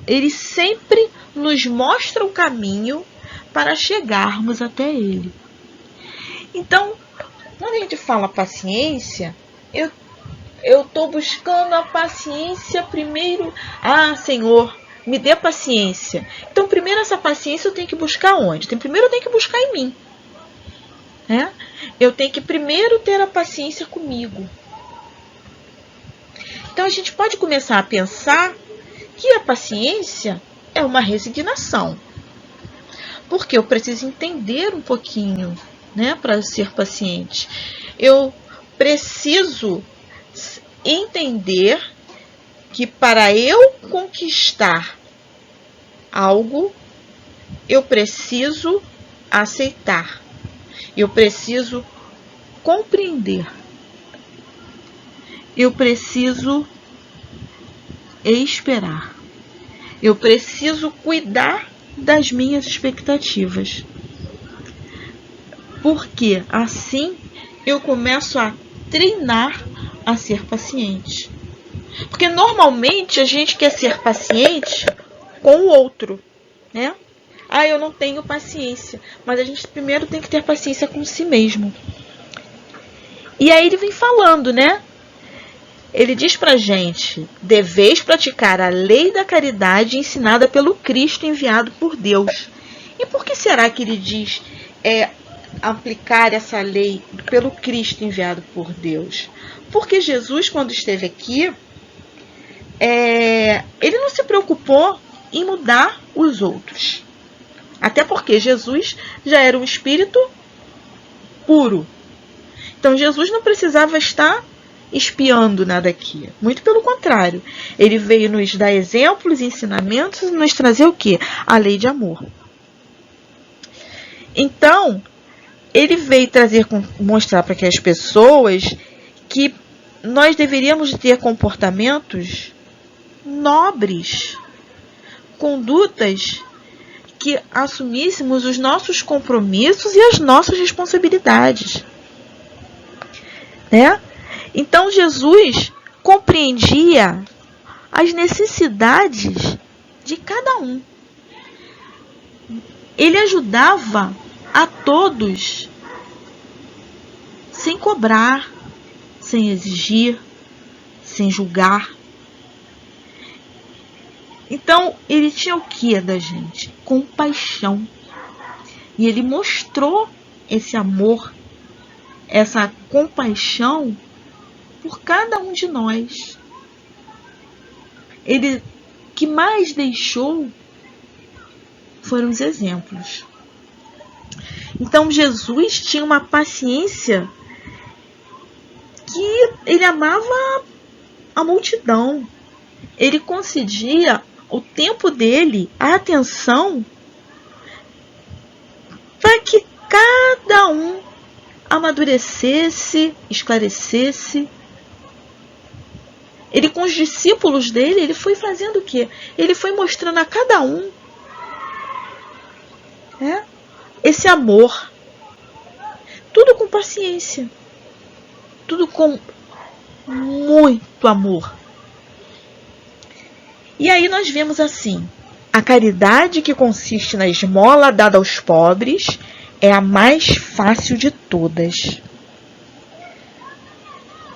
G: Ele sempre nos mostra o caminho para chegarmos até Ele. Então, quando a gente fala paciência, eu estou buscando a paciência primeiro. Ah, Senhor, me dê paciência. Então, primeiro essa paciência eu tenho que buscar onde? Primeiro eu tenho que buscar em mim. né? Eu tenho que primeiro ter a paciência comigo. Então a gente pode começar a pensar que a paciência é uma resignação. Porque eu preciso entender um pouquinho, né, para ser paciente. Eu preciso entender que para eu conquistar algo, eu preciso aceitar. Eu preciso compreender. Eu preciso esperar. Eu preciso cuidar das minhas expectativas. Porque assim eu começo a treinar a ser paciente. Porque normalmente a gente quer ser paciente com o outro, né? Eu não tenho paciência. Mas a gente primeiro tem que ter paciência com si mesmo. E aí ele vem falando, né? Ele diz pra gente: deveis praticar a lei da caridade ensinada pelo Cristo enviado por Deus. E por que será que ele diz aplicar essa lei pelo Cristo enviado por Deus? Porque Jesus, quando esteve aqui, ele não se preocupou em mudar os outros. Até porque Jesus já era um espírito puro. Então Jesus não precisava estar espiando nada aqui. Muito pelo contrário. Ele veio nos dar exemplos, ensinamentos e nos trazer o quê? A lei de amor. Então, ele veio mostrar para aquelas pessoas que nós deveríamos ter comportamentos nobres, condutas que assumíssemos os nossos compromissos e as nossas responsabilidades, né? Então Jesus compreendia as necessidades de cada um. Ele ajudava a todos sem cobrar, sem exigir, sem julgar. Então ele tinha o que da gente? Compaixão. E ele mostrou esse amor, essa compaixão por cada um de nós. Ele que mais deixou foram os exemplos. Então Jesus tinha uma paciência que ele amava a multidão. Ele concedia o tempo dele, a atenção, para que cada um amadurecesse, esclarecesse. Ele, com os discípulos dele, ele foi fazendo o quê? Ele foi mostrando a cada um esse amor. Tudo com paciência. Tudo com muito amor. E aí nós vemos assim: a caridade que consiste na esmola dada aos pobres é a mais fácil de todas.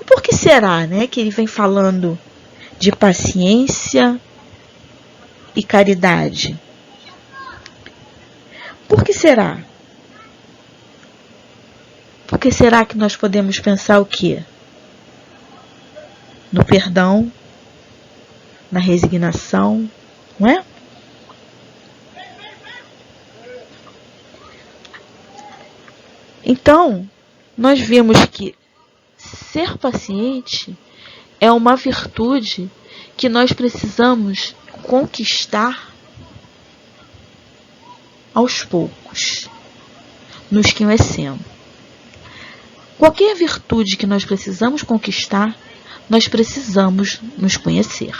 G: Por que será, né, que ele vem falando de paciência e caridade? Por que será? Por que será que nós podemos pensar o quê? No perdão, na resignação, não é? Então, nós vimos que ser paciente é uma virtude que nós precisamos conquistar aos poucos, nos conhecendo. Qualquer virtude que nós precisamos conquistar, nós precisamos nos conhecer.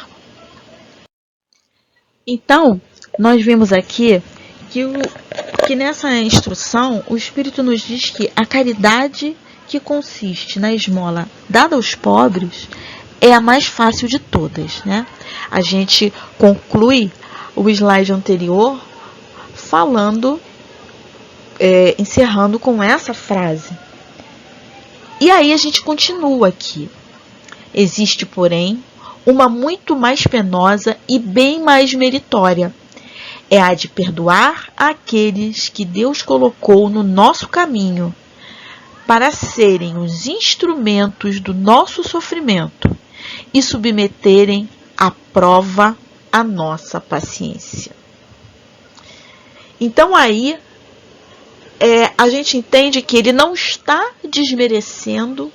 G: Então, nós vimos aqui que nessa instrução o Espírito nos diz que a caridade que consiste na esmola dada aos pobres é a mais fácil de todas, né? A gente conclui o slide anterior falando, encerrando com essa frase. E aí a gente continua aqui. Existe, porém, uma muito mais penosa e bem mais meritória. É a de perdoar aqueles que Deus colocou no nosso caminho, para serem os instrumentos do nosso sofrimento e submeterem à prova a nossa paciência. Então aí a gente entende que ele não está desmerecendo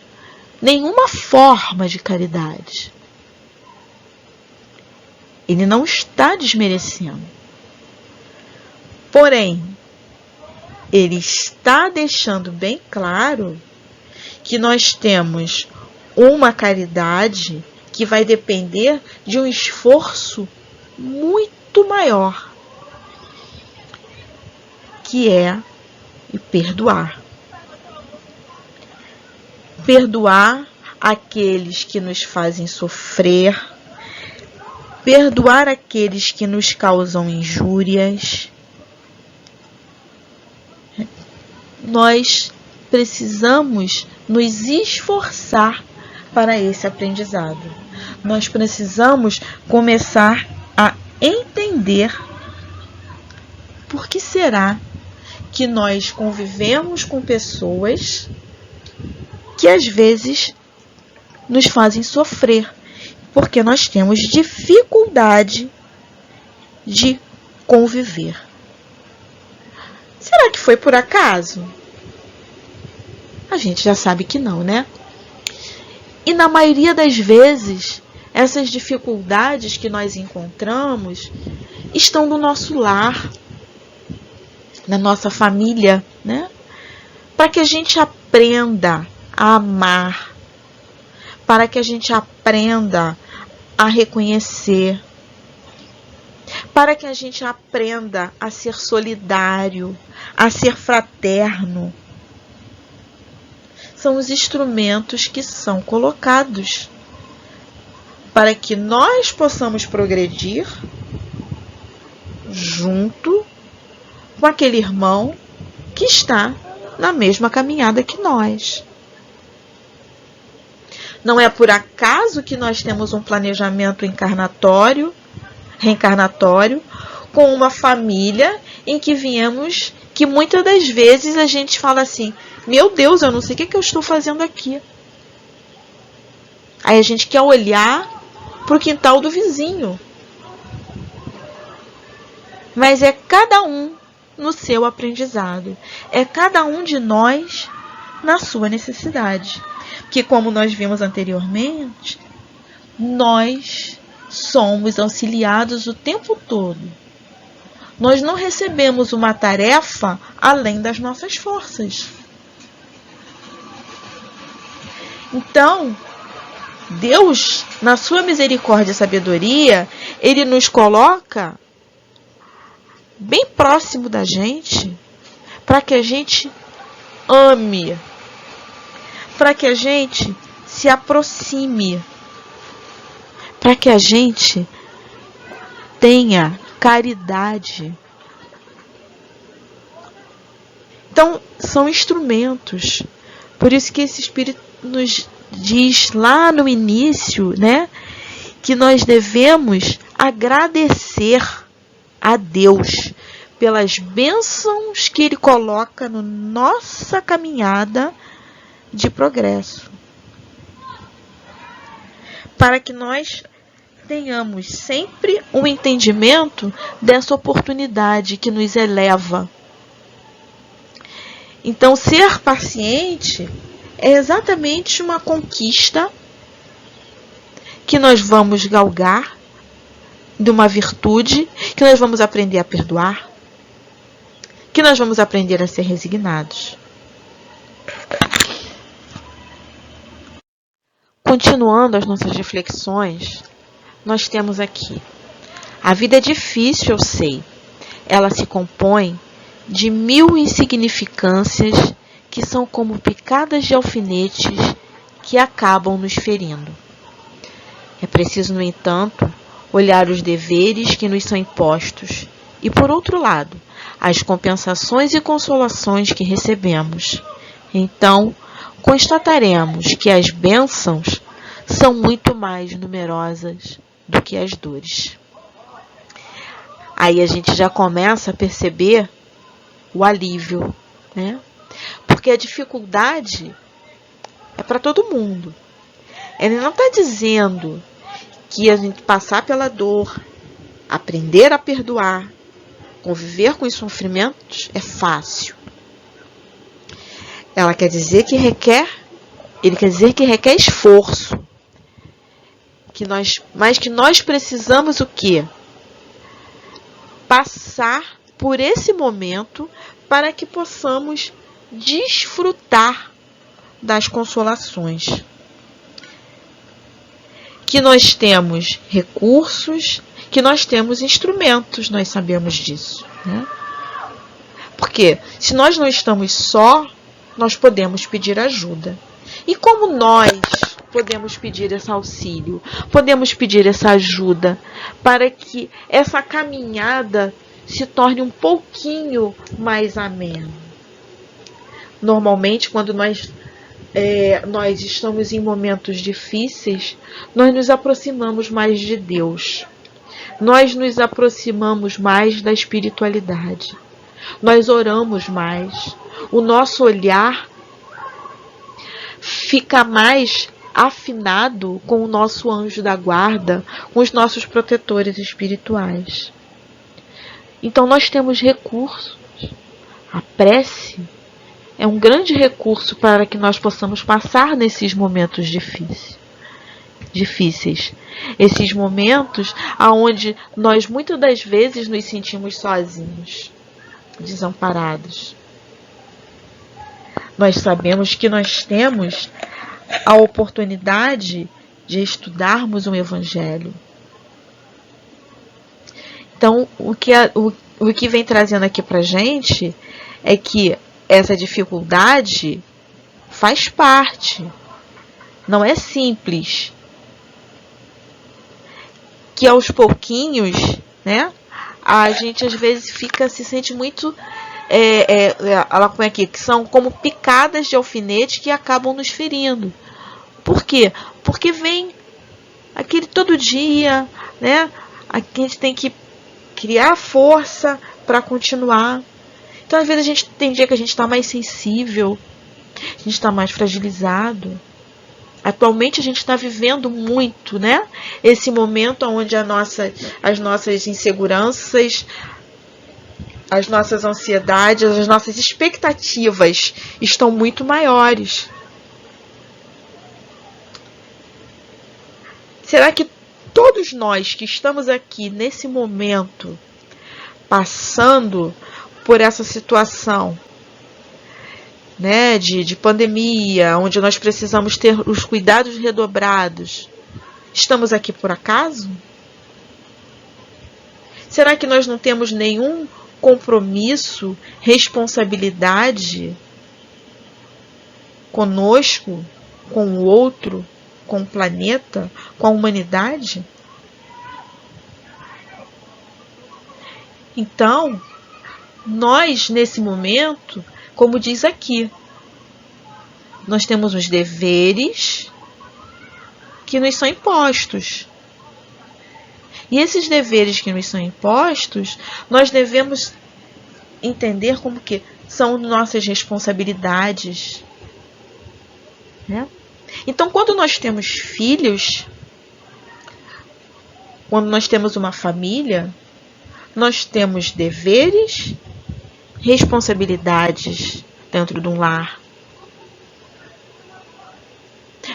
G: nenhuma forma de caridade. Ele não está desmerecendo. Porém, ele está deixando bem claro que nós temos uma caridade que vai depender de um esforço muito maior, que é perdoar. Perdoar aqueles que nos fazem sofrer, perdoar aqueles que nos causam injúrias. Nós precisamos nos esforçar para esse aprendizado. Nós precisamos começar a entender por que será que nós convivemos com pessoas que às vezes nos fazem sofrer, porque nós temos dificuldade de conviver. Será que foi por acaso? A gente já sabe que não, né? E na maioria das vezes, essas dificuldades que nós encontramos estão no nosso lar, na nossa família, né? Para que a gente aprenda a amar, para que a gente aprenda a reconhecer, para que a gente aprenda a ser solidário, a ser fraterno. São os instrumentos que são colocados para que nós possamos progredir junto com aquele irmão que está na mesma caminhada que nós. Não é por acaso que nós temos um planejamento reencarnatório, com uma família em que viemos, que muitas das vezes a gente fala assim, meu Deus, eu não sei o que eu estou fazendo aqui. Aí a gente quer olhar para o quintal do vizinho. Mas é cada um no seu aprendizado. É cada um de nós na sua necessidade. Porque como nós vimos anteriormente, nós somos auxiliados o tempo todo. Nós não recebemos uma tarefa além das nossas forças. Então, Deus, na sua misericórdia e sabedoria, Ele nos coloca bem próximo da gente, para que a gente ame, para que a gente se aproxime, para que a gente tenha caridade. Então, são instrumentos. Por isso que esse Espírito nos diz lá no início, né, que nós devemos agradecer a Deus pelas bênçãos que Ele coloca na nossa caminhada de progresso. Para que nós tenhamos sempre um entendimento dessa oportunidade que nos eleva. Então, ser paciente é exatamente uma conquista que nós vamos galgar, de uma virtude, que nós vamos aprender a perdoar, que nós vamos aprender a ser resignados. Continuando as nossas reflexões, nós temos aqui: a vida é difícil, eu sei. Ela se compõe de 1000 insignificâncias que são como picadas de alfinetes que acabam nos ferindo. É preciso, no entanto, olhar os deveres que nos são impostos e, por outro lado, as compensações e consolações que recebemos. Então, constataremos que as bênçãos são muito mais numerosas do que as dores. Aí a gente já começa a perceber o alívio, né? Porque Porque a dificuldade é para todo mundo. Ele não está dizendo que a gente passar pela dor, aprender a perdoar, conviver com os sofrimentos é fácil. Ele quer dizer que requer esforço. Mas que nós precisamos o quê? Passar por esse momento para que possamos desfrutar das consolações. Que nós temos recursos, que nós temos instrumentos, nós sabemos disso, né? Porque se nós não estamos só, nós podemos pedir ajuda. E como nós podemos pedir esse auxílio, podemos pedir essa ajuda para que essa caminhada se torne um pouquinho mais amena? Normalmente, quando nós estamos em momentos difíceis, nós nos aproximamos mais de Deus. Nós nos aproximamos mais da espiritualidade. Nós oramos mais. O nosso olhar fica mais afinado com o nosso anjo da guarda, com os nossos protetores espirituais. Então nós temos recursos. A prece é um grande recurso para que nós possamos passar nesses momentos difíceis. Esses momentos onde nós muitas das vezes nos sentimos sozinhos, desamparados. Nós sabemos que nós temos a oportunidade de estudarmos o Evangelho. Então, o que vem trazendo aqui para a gente é que essa dificuldade faz parte. Não é simples. Que aos pouquinhos, né, a gente às vezes se sente muito... como é que são como picadas de alfinete que acabam nos ferindo. Por quê? Porque vem aquele todo dia, né? Aqui a gente tem que criar força para continuar. Então, às vezes, tem dia que a gente está mais sensível, a gente está mais fragilizado. Atualmente, a gente está vivendo muito, né? Esse momento onde as nossas inseguranças, as nossas ansiedades, as nossas expectativas estão muito maiores. Será que todos nós que estamos aqui nesse momento, passando por essa situação, né, de pandemia, onde nós precisamos ter os cuidados redobrados, estamos aqui por acaso? Será que nós não temos nenhum compromisso, responsabilidade conosco, com o outro, com o planeta, com a humanidade? Então, nós, nesse momento, como diz aqui, nós temos os deveres que nos são impostos. E esses deveres que nos são impostos, nós devemos entender como que são nossas responsabilidades, né? Então, quando nós temos filhos, quando nós temos uma família, nós temos deveres, responsabilidades dentro de um lar.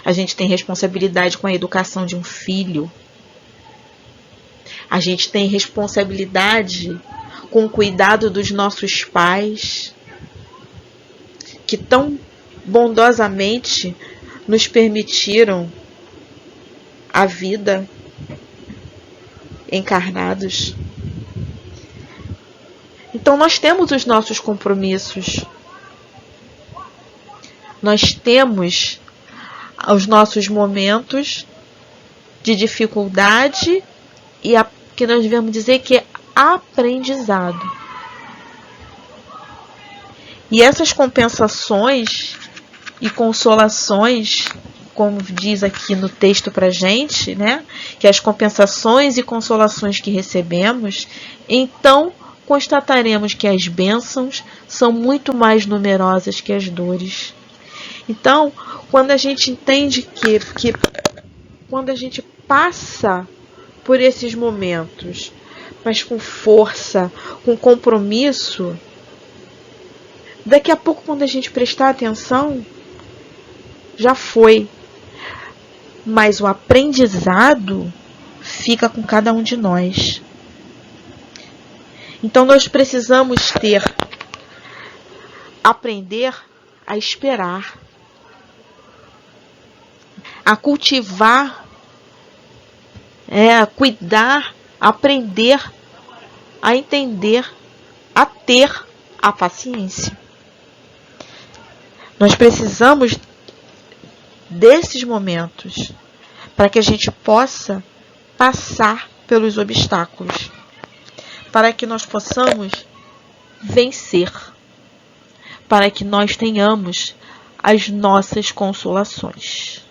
G: A gente tem responsabilidade com a educação de um filho. A gente tem responsabilidade com o cuidado dos nossos pais, que tão bondosamente nos permitiram a vida encarnados. Então nós temos os nossos compromissos. Nós temos os nossos momentos de dificuldade e que nós devemos dizer que é aprendizado. E essas compensações e consolações, como diz aqui no texto pra gente, né? Que as compensações e consolações que recebemos, então constataremos que as bênçãos são muito mais numerosas que as dores. Então, quando a gente entende que quando a gente passa por esses momentos, mas com força, com compromisso, daqui a pouco, quando a gente prestar atenção, já foi. Mas o aprendizado fica com cada um de nós. Então nós precisamos aprender a esperar, a cultivar, a cuidar, a aprender, a entender, a ter a paciência. Nós precisamos desses momentos para que a gente possa passar pelos obstáculos, para que nós possamos vencer, para que nós tenhamos as nossas consolações.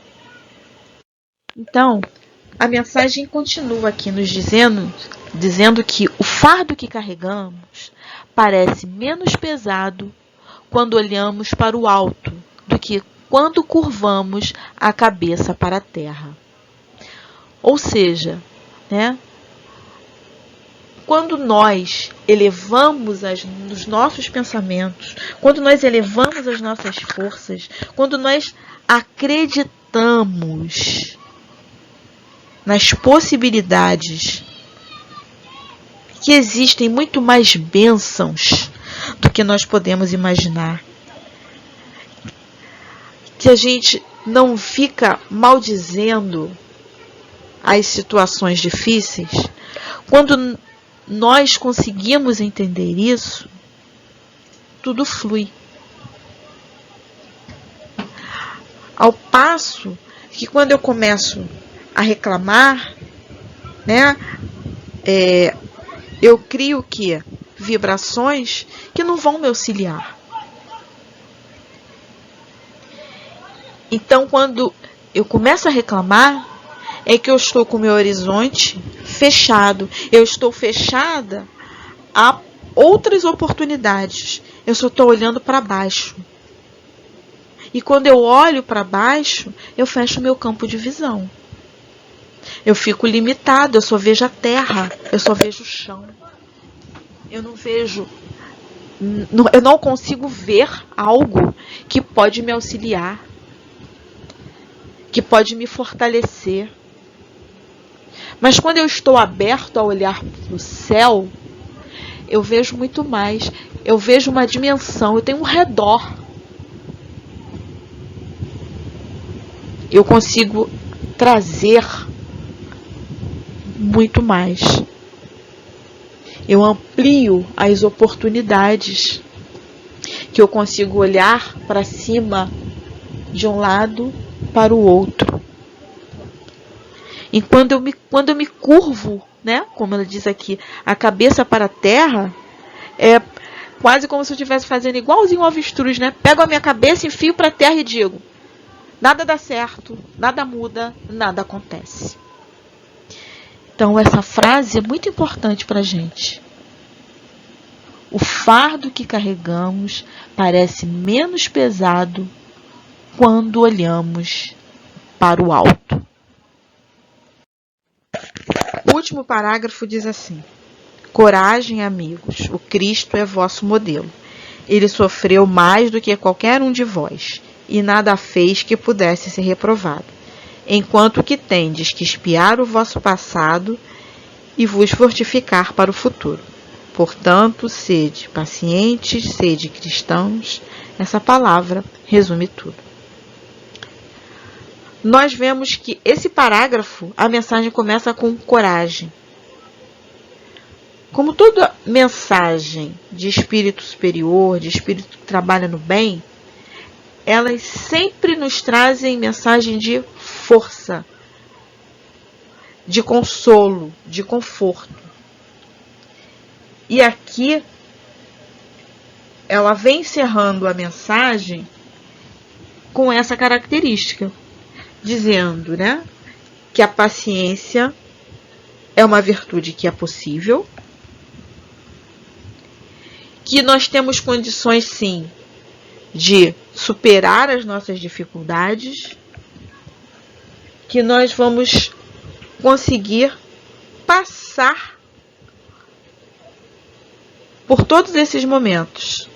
G: Então, a mensagem continua aqui nos dizendo que o fardo que carregamos parece menos pesado quando olhamos para o alto do que quando curvamos a cabeça para a terra. Ou seja, quando nós elevamos os nossos pensamentos, quando nós elevamos as nossas forças, quando nós acreditamos nas possibilidades, que existem muito mais bênçãos do que nós podemos imaginar, que a gente não fica maldizendo as situações difíceis, quando nós conseguimos entender isso, tudo flui. Ao passo que quando eu começo a reclamar, eu crio vibrações que não vão me auxiliar. Então, quando eu começo a reclamar, é que eu estou com o meu horizonte fechado. Eu estou fechada a outras oportunidades. Eu só estou olhando para baixo. E quando eu olho para baixo, eu fecho o meu campo de visão. Eu fico limitado, eu só vejo a terra, eu só vejo o chão. Eu não consigo ver algo que pode me auxiliar, que pode me fortalecer. Mas quando eu estou aberto a olhar para o céu, eu vejo muito mais. Eu vejo uma dimensão, eu tenho um redor. Eu consigo trazer muito mais. Eu amplio as oportunidades, que eu consigo olhar para cima de um lado para o outro. E quando eu me curvo, como ela diz aqui, a cabeça para a terra, é quase como se eu estivesse fazendo igualzinho um avestruz, Pego a minha cabeça, enfio para a terra e digo: nada dá certo, nada muda, nada acontece. Então, essa frase é muito importante para a gente. O fardo que carregamos parece menos pesado quando olhamos para o alto. O último parágrafo diz assim: coragem, amigos, o Cristo é vosso modelo. Ele sofreu mais do que qualquer um de vós, e nada fez que pudesse ser reprovado. Enquanto que tendes que espiar o vosso passado e vos fortificar para o futuro. Portanto, sede pacientes, sede cristãos. Essa palavra resume tudo. Nós vemos que esse parágrafo, a mensagem começa com coragem. Como toda mensagem de espírito superior, de espírito que trabalha no bem, elas sempre nos trazem mensagem de força, de consolo, de conforto. E aqui ela vem encerrando a mensagem com essa característica, dizendo, que a paciência é uma virtude que é possível, que nós temos condições, sim, de superar as nossas dificuldades, que nós vamos conseguir passar por todos esses momentos,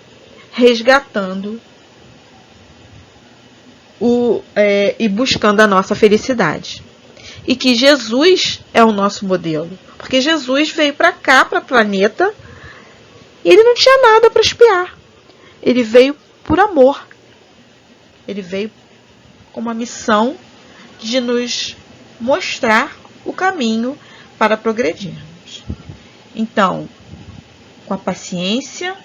G: resgatando e buscando a nossa felicidade. E que Jesus é o nosso modelo. Porque Jesus veio para cá, para o planeta, e ele não tinha nada para espiar. Ele veio por amor. Ele veio com uma missão de nos mostrar o caminho para progredirmos. Então, com a paciência,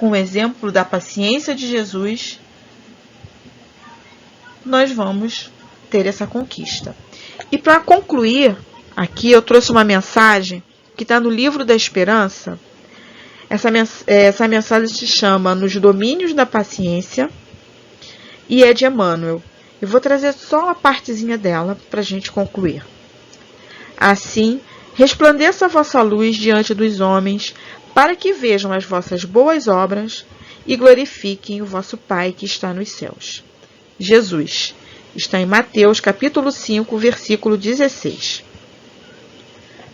G: com o exemplo da paciência de Jesus, nós vamos ter essa conquista. E para concluir, aqui eu trouxe uma mensagem que está no Livro da Esperança. Essa mensagem se chama Nos Domínios da Paciência e é de Emmanuel. Eu vou trazer só uma partezinha dela para a gente concluir. Assim, resplandeça a vossa luz diante dos homens, para que vejam as vossas boas obras e glorifiquem o vosso Pai que está nos céus. Jesus. Está em Mateus, capítulo 5, versículo 16.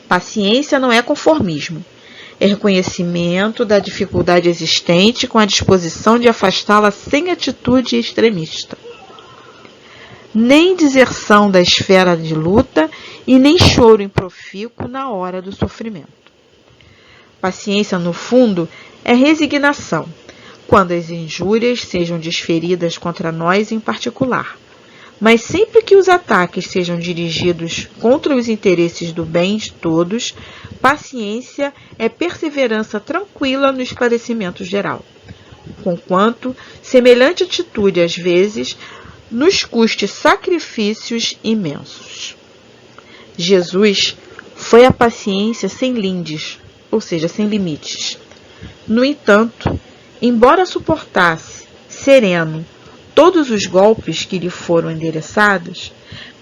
G: Paciência não é conformismo. É reconhecimento da dificuldade existente com a disposição de afastá-la sem atitude extremista. Nem deserção da esfera de luta e nem choro improfícuo na hora do sofrimento. Paciência, no fundo, é resignação, quando as injúrias sejam desferidas contra nós em particular. Mas sempre que os ataques sejam dirigidos contra os interesses do bem de todos, paciência é perseverança tranquila no esclarecimento geral. Conquanto, semelhante atitude, às vezes, nos custe sacrifícios imensos. Jesus foi a paciência sem lindes, ou seja, sem limites. No entanto, embora suportasse, sereno, todos os golpes que lhe foram endereçados,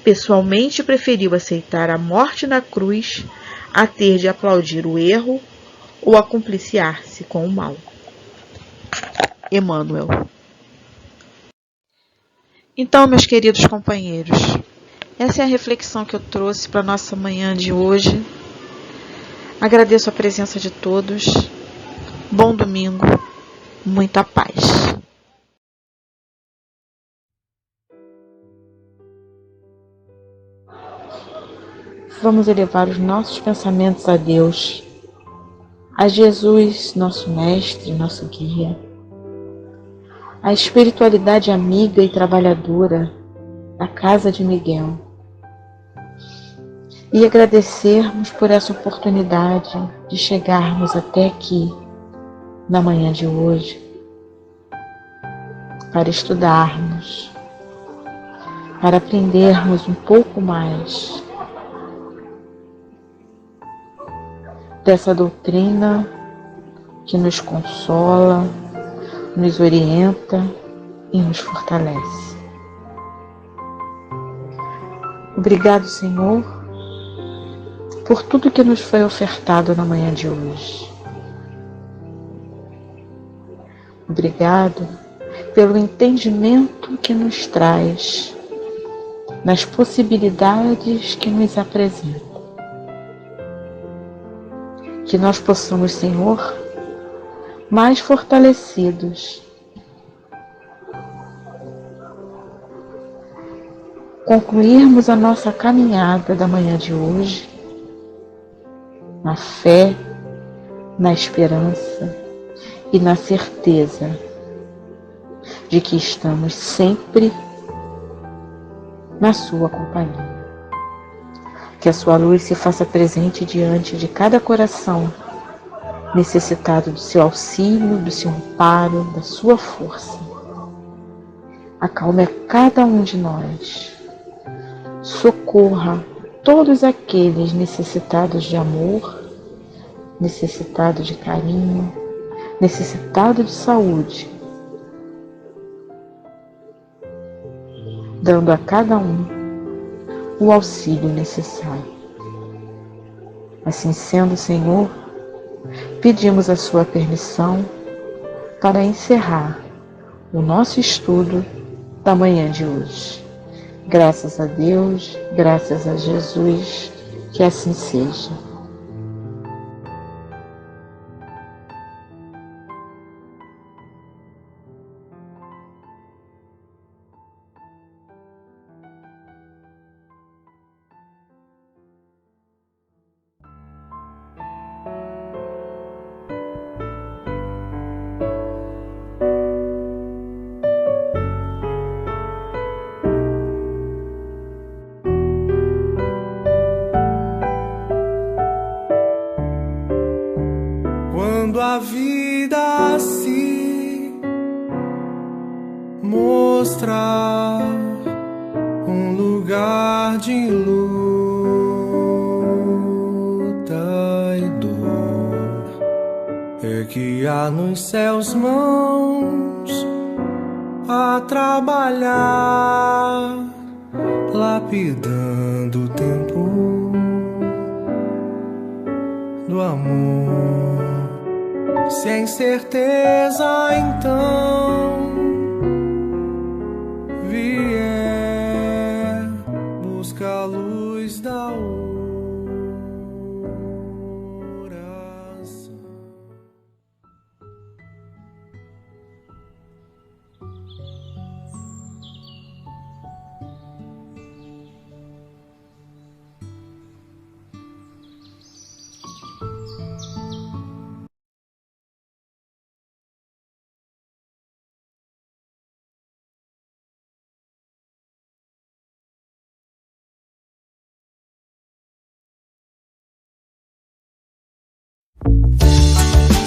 G: pessoalmente preferiu aceitar a morte na cruz a ter de aplaudir o erro ou a compliciar-se com o mal. Emmanuel. Então, meus queridos companheiros, essa é a reflexão que eu trouxe para a nossa manhã de hoje. Agradeço a presença de todos. Bom domingo, muita paz. Vamos elevar os nossos pensamentos a Deus, a Jesus, nosso mestre, nosso guia, a espiritualidade amiga e trabalhadora da casa de Miguel, e agradecermos por essa oportunidade de chegarmos até aqui na manhã de hoje, para estudarmos, para aprendermos um pouco mais dessa doutrina que nos consola, nos orienta e nos fortalece. Obrigado, Senhor, por tudo que nos foi ofertado na manhã de hoje. Obrigado pelo entendimento que nos traz nas possibilidades que nos apresenta. Que nós possamos, Senhor, mais fortalecidos, concluirmos a nossa caminhada da manhã de hoje, na fé, na esperança e na certeza de que estamos sempre na sua companhia. Que a sua luz se faça presente diante de cada coração necessitado do seu auxílio, do seu amparo, da sua força. Acalme a cada um de nós. Socorra todos aqueles necessitados de amor, necessitados de carinho, necessitados de saúde, dando a cada um o auxílio necessário. Assim sendo, Senhor,
F: pedimos a sua permissão para encerrar o nosso estudo da manhã de hoje. Graças a Deus, graças a Jesus, que assim seja.
H: Quando a vida se mostrar um lugar de luta e dor, é que há nos céus mãos a trabalhar, lapidando o tempo do amor. Se a incerteza então vier, busca a luz da oração.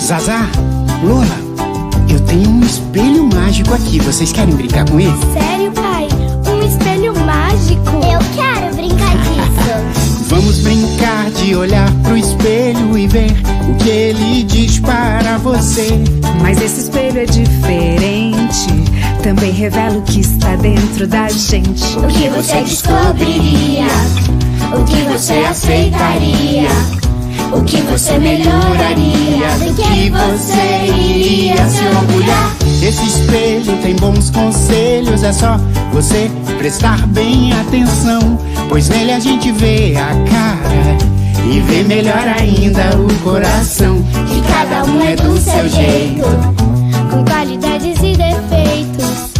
I: Zazá, Lola, eu tenho um espelho mágico aqui. Vocês querem brincar com ele?
J: Sério, pai? Um espelho mágico? Eu quero brincar disso.
I: Vamos brincar de olhar pro espelho e ver o que ele diz para você.
K: Mas esse espelho é diferente, também revela o que está dentro da gente.
J: O que você descobriria? O que você aceitaria? O que você melhoraria? Do que você iria se orgulhar?
I: Esse espelho tem bons conselhos, é só você prestar bem atenção, pois nele a gente vê a cara e vê melhor ainda o coração.
J: Que cada um é do seu jeito, com qualidades e defeitos,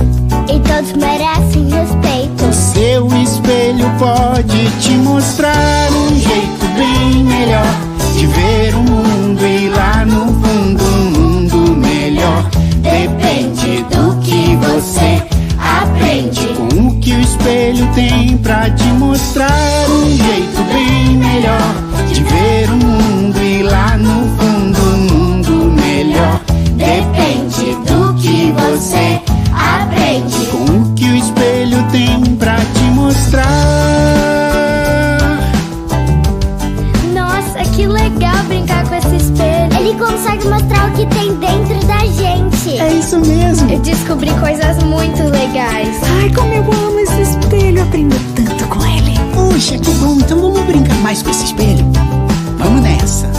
J: e todos merecem respeito.
I: O seu espelho pode te mostrar um jeito bem melhor de ver o mundo, e lá no fundo um mundo melhor.
J: Depende do que você aprende,
I: com o que o espelho tem pra te mostrar um jeito bem melhor de ver o mundo, e lá no fundo um mundo melhor.
J: Depende do que você aprende,
I: com o que o espelho tem pra te mostrar.
J: Que legal brincar com esse espelho. Ele consegue mostrar o que tem dentro da gente.
I: É isso mesmo.
J: Eu descobri coisas muito legais.
K: Ai, como eu amo esse espelho. Eu aprendo tanto com ele.
I: Puxa, que bom. Então vamos brincar mais com esse espelho. Vamos nessa.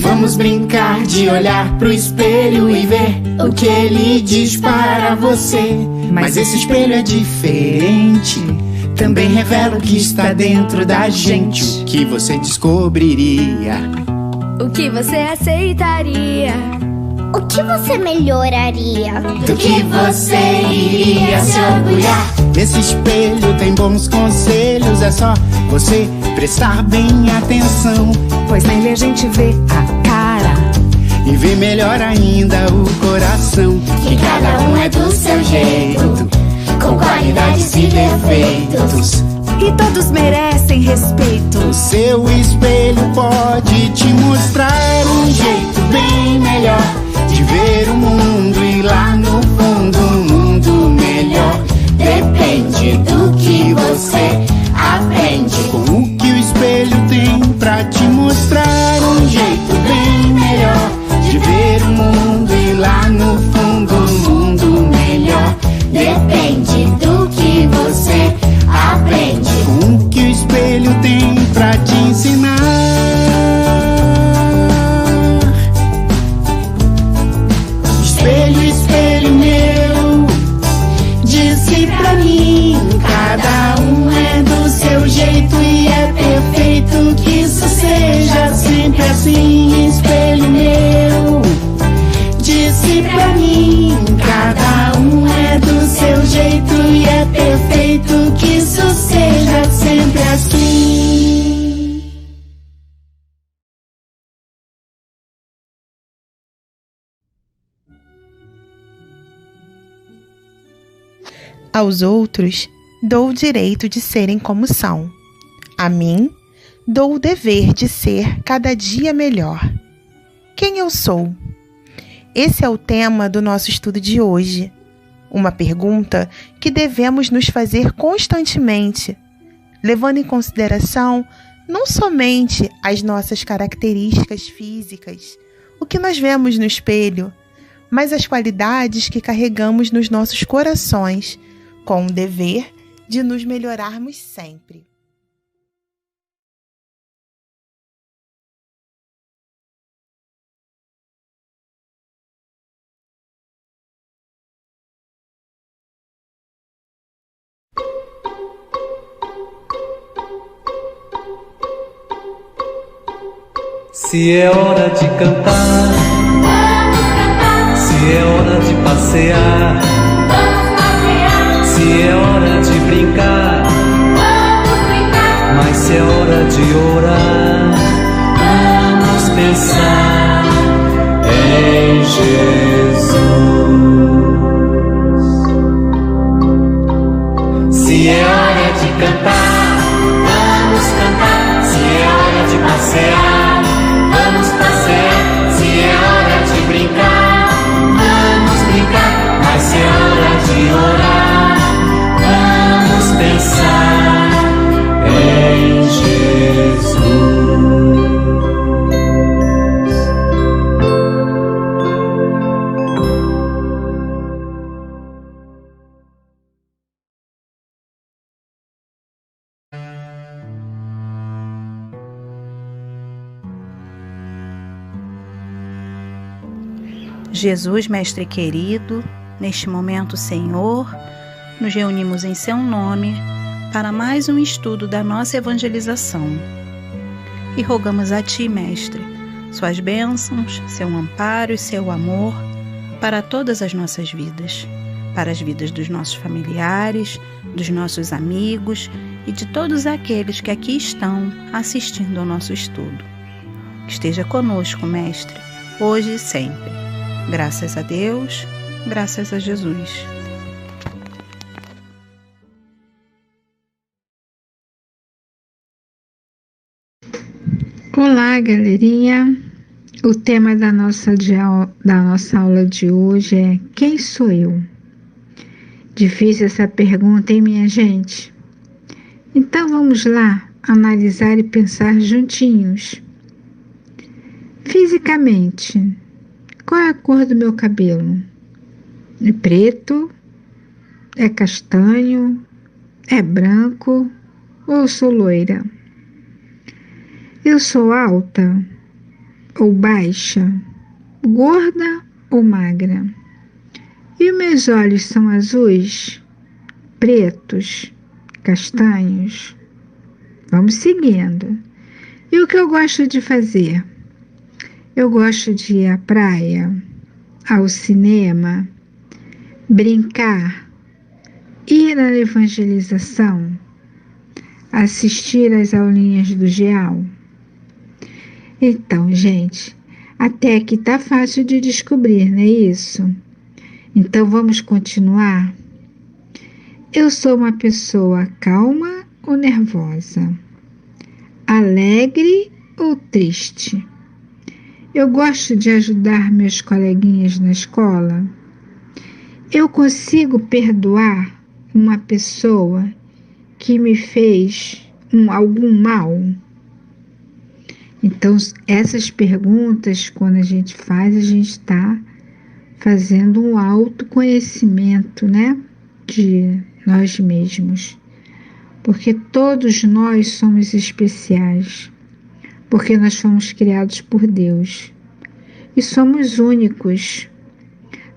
I: Vamos brincar de olhar pro espelho e ver o que ele diz para você. Mas esse espelho é diferente, também revela o que está dentro da gente. O que você descobriria?
J: O que você aceitaria? O que você melhoraria?
I: Do que você iria se orgulhar? Esse espelho tem bons conselhos, é só você prestar bem atenção,
K: pois nele a gente vê a cara
I: e vê melhor ainda o coração.
J: Que cada um é do seu jeito, com qualidades e defeitos,
K: e todos merecem respeito.
I: O seu espelho pode te mostrar um jeito bem melhor de ver o mundo, e lá no fundo um mundo melhor.
J: Depende do que você aprende,
I: com o que o espelho tem pra te mostrar um jeito bem melhor de ver o mundo, e lá no fundo um mundo melhor.
J: Depende do que você aprende,
I: com o que o espelho tem pra te ensinar. Disse pra mim, cada um é do seu jeito e é perfeito que isso seja sempre assim, espelho meu. Disse pra mim, cada um é do seu jeito e é perfeito que isso seja sempre assim.
L: Aos outros, dou o direito de serem como são. A mim, dou o dever de ser cada dia melhor. Quem eu sou? Esse é o tema do nosso estudo de hoje. Uma pergunta que devemos nos fazer constantemente, levando em consideração não somente as nossas características físicas, o que nós vemos no espelho, mas as qualidades que carregamos nos nossos corações, com o dever de nos melhorarmos sempre.
C: Se é hora de cantar, se é hora de passear, se é hora de brincar, mas se é hora de orar, vamos pensar em Jesus. Se é hora de cantar, vamos cantar. Se é hora de passear, vamos passear. Se é hora de brincar, vamos brincar. Mas se é hora de orar, vamos pensar em Jesus.
M: Jesus, Mestre querido, neste momento, Senhor, nos reunimos em Seu nome para mais um estudo da nossa evangelização. E rogamos a Ti, Mestre, Suas bênçãos, Seu amparo e Seu amor para todas as nossas vidas, para as vidas dos nossos familiares, dos nossos amigos e de todos aqueles que aqui estão assistindo ao nosso estudo. Esteja conosco, Mestre, hoje e sempre. Graças a Deus, graças a Jesus.
N: Olá, galerinha. O tema da nossa aula de hoje é: quem sou eu? Difícil essa pergunta, hein, minha gente? Então vamos lá analisar e pensar juntinhos. Fisicamente, qual é a cor do meu cabelo? É preto? É castanho? É branco? Ou sou loira? Eu sou alta ou baixa? Gorda ou magra? E os meus olhos são azuis? Pretos? Castanhos? Vamos seguindo. E o que eu gosto de fazer? Eu gosto de ir à praia, ao cinema, brincar, ir à evangelização, assistir às aulinhas do GEAL. Então, gente, até aqui tá fácil de descobrir, não é isso? Então, vamos continuar? Eu sou uma pessoa calma ou nervosa? Alegre ou triste? Eu gosto de ajudar meus coleguinhas na escola? Eu consigo perdoar uma pessoa que me fez algum mal? Então, essas perguntas, quando a gente faz, a gente está fazendo um autoconhecimento, né, de nós mesmos. Porque todos nós somos especiais. Porque nós fomos criados por Deus e somos únicos.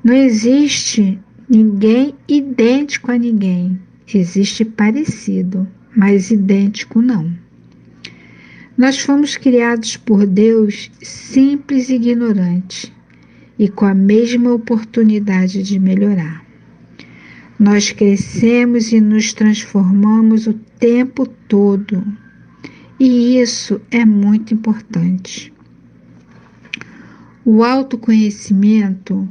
N: Não existe Ninguém idêntico a ninguém. Existe parecido, mas idêntico não. Nós fomos criados por Deus simples e ignorantes e com a mesma oportunidade de melhorar. Nós crescemos e nos transformamos o tempo todo, e isso é muito importante. O autoconhecimento,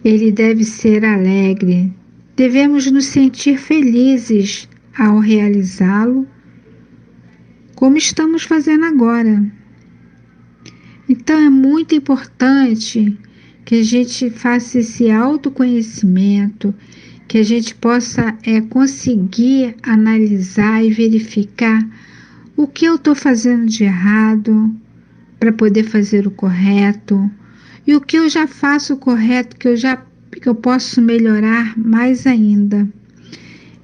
N: ele deve ser alegre. Devemos nos sentir felizes ao realizá-lo, como estamos fazendo agora. Então é muito importante que a gente faça esse autoconhecimento, que a gente possa conseguir analisar e verificar o que eu estou fazendo de errado para poder fazer o correto e o que eu já faço correto que eu posso melhorar mais ainda.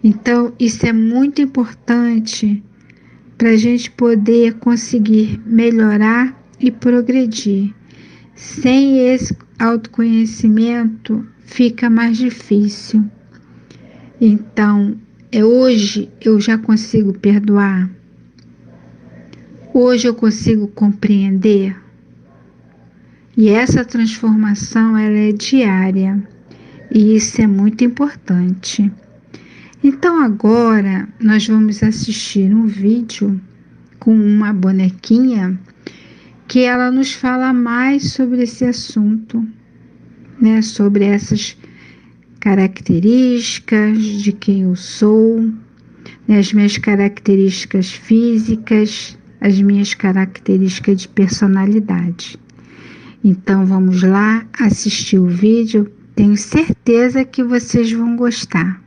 N: Então, isso é muito importante para a gente poder conseguir melhorar e progredir. Sem esse autoconhecimento, fica mais difícil. Então, hoje eu já consigo perdoar? Hoje eu consigo compreender? E essa transformação, ela é diária. E isso é muito importante. Então agora nós vamos assistir um vídeo com uma bonequinha que ela nos fala mais sobre esse assunto, né? Sobre essas características de quem eu sou, né? As minhas características físicas, as minhas características de personalidade. Então vamos lá assistir o vídeo. Tenho certeza que vocês vão gostar.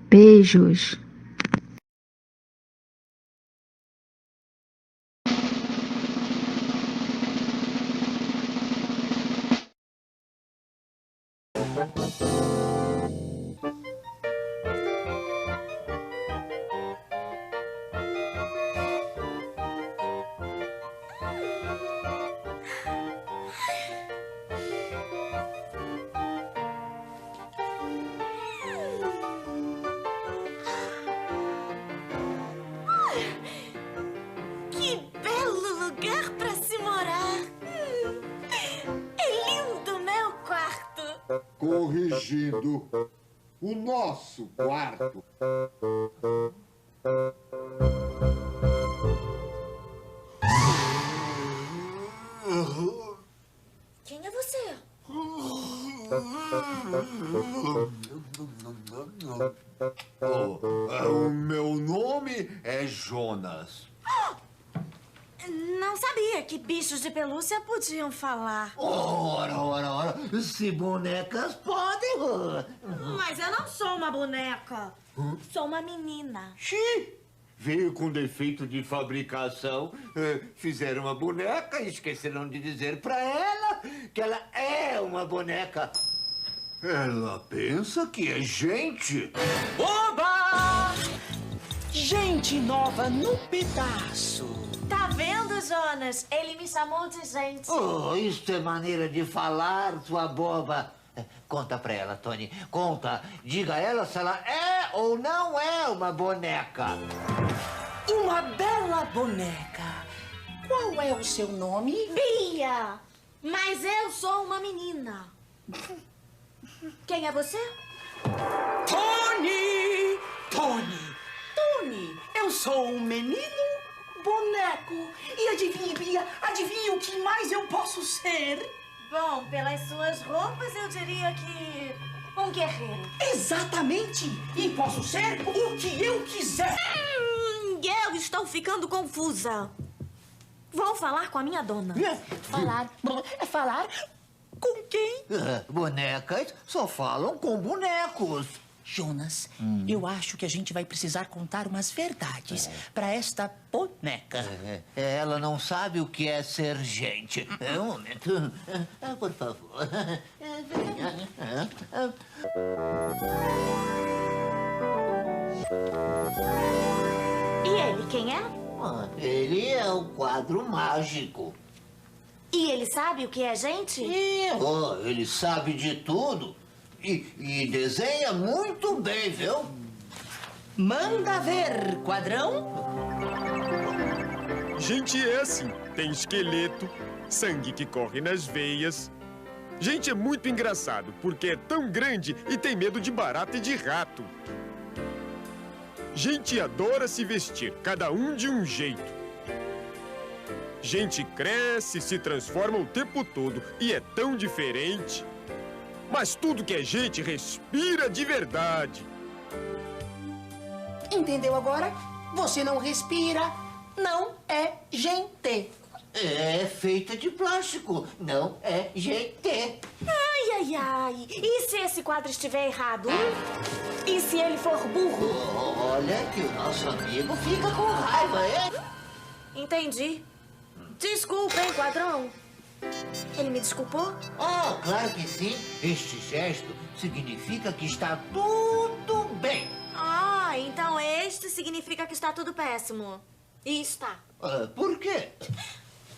N: Beijos!
O: Que belo lugar para se morar! É lindo meu quarto!
P: Corrigido. O nosso quarto.
O: Quem é você?
P: O meu nome é Jonas.
O: Não sabia que bichos de pelúcia podiam falar.
Q: Ora. Se bonecas podem.
O: Mas eu não sou uma boneca. Sou uma menina.
P: Xiii! Veio com defeito de fabricação. Fizeram uma boneca e esqueceram de dizer pra ela que ela é uma boneca. Ela pensa que é gente.
R: Oba! Gente nova no pedaço.
O: Tá vendo, Jonas? Ele me chamou de gente.
Q: Isso é maneira de falar, sua boba. Conta pra ela, Tony. Conta. Diga a ela se ela é ou não é uma boneca.
R: Uma bela boneca. Qual é o seu nome?
O: Bia! Mas eu sou uma menina. Quem é você?
R: Tony! Tony, eu sou um menino boneco. E adivinhe, Bia, adivinhe o que mais eu posso ser?
O: Bom, pelas suas roupas eu diria que um guerreiro.
R: Exatamente! E posso ser o que eu quiser.
O: Eu estou ficando confusa. Vou falar com a minha dona.
R: Falar com quem?
Q: Bonecas só falam com bonecos.
R: Jonas, eu acho que a gente vai precisar contar umas verdades para esta boneca.
Q: Ela não sabe o que é ser gente. Um momento. Por favor. Venha.
O: E ele, quem é?
Q: Ele é um quadro mágico.
O: E ele sabe o que é gente?
Q: Ele sabe de tudo.
P: E desenha muito bem, viu?
R: Manda ver, Quadrão.
S: Gente é assim, tem esqueleto, sangue que corre nas veias. Gente é muito engraçado, porque é tão grande e tem medo de barata e de rato. Gente adora se vestir, cada um de um jeito. Gente cresce, se transforma o tempo todo e é tão diferente. Mas tudo que é gente respira de verdade.
R: Entendeu agora? Você não respira, não é gente.
P: É feita de plástico, não é gente.
O: Ai, ai, ai. E se esse quadro estiver errado? E se ele for burro?
P: Olha que o nosso amigo fica com raiva, é?
O: Entendi. Desculpa, hein, Quadrão? Ele me desculpou?
P: Oh, claro que sim. Este gesto significa que está tudo bem.
O: Ah, então este significa que está tudo péssimo. E está.
P: Por quê?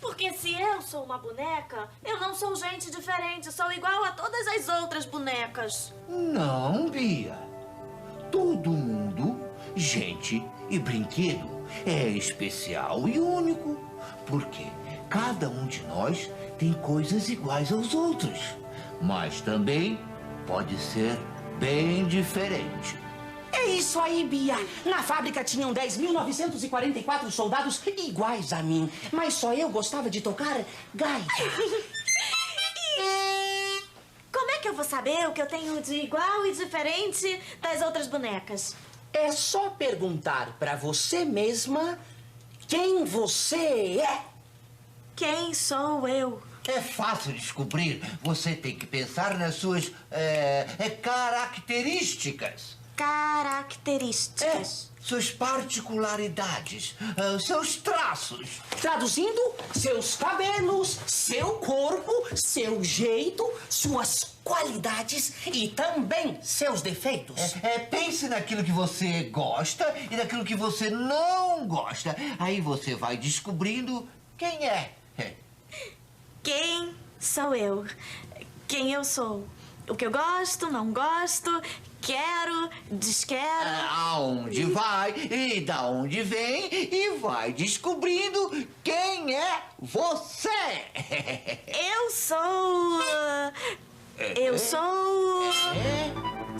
O: Porque se eu sou uma boneca, eu não sou gente diferente, sou igual a todas as outras bonecas.
P: Não, Bia. Todo mundo, gente e brinquedo é especial e único. Porque cada um de nós tem coisas iguais aos outros. Mas também pode ser bem diferente.
R: É isso aí, Bia. Na fábrica tinham 10.944 soldados iguais a mim. Mas só eu gostava de tocar gaita.
O: Como é que eu vou saber o que eu tenho de igual e diferente das outras bonecas?
R: É só perguntar pra você mesma quem você é.
O: Quem sou eu?
P: É fácil descobrir. Você tem que pensar nas suas características.
O: Características.
P: Suas particularidades, seus traços.
R: Traduzindo, seus cabelos, seu corpo, seu jeito, suas qualidades e também seus defeitos.
P: Pense naquilo que você gosta e naquilo que você não gosta. Aí você vai descobrindo quem é.
O: Quem sou eu? Quem eu sou? O que eu gosto, não gosto, quero, desquero.
P: Aonde vai e da onde vem e vai descobrindo quem é você.
O: Eu sou... Eu sou...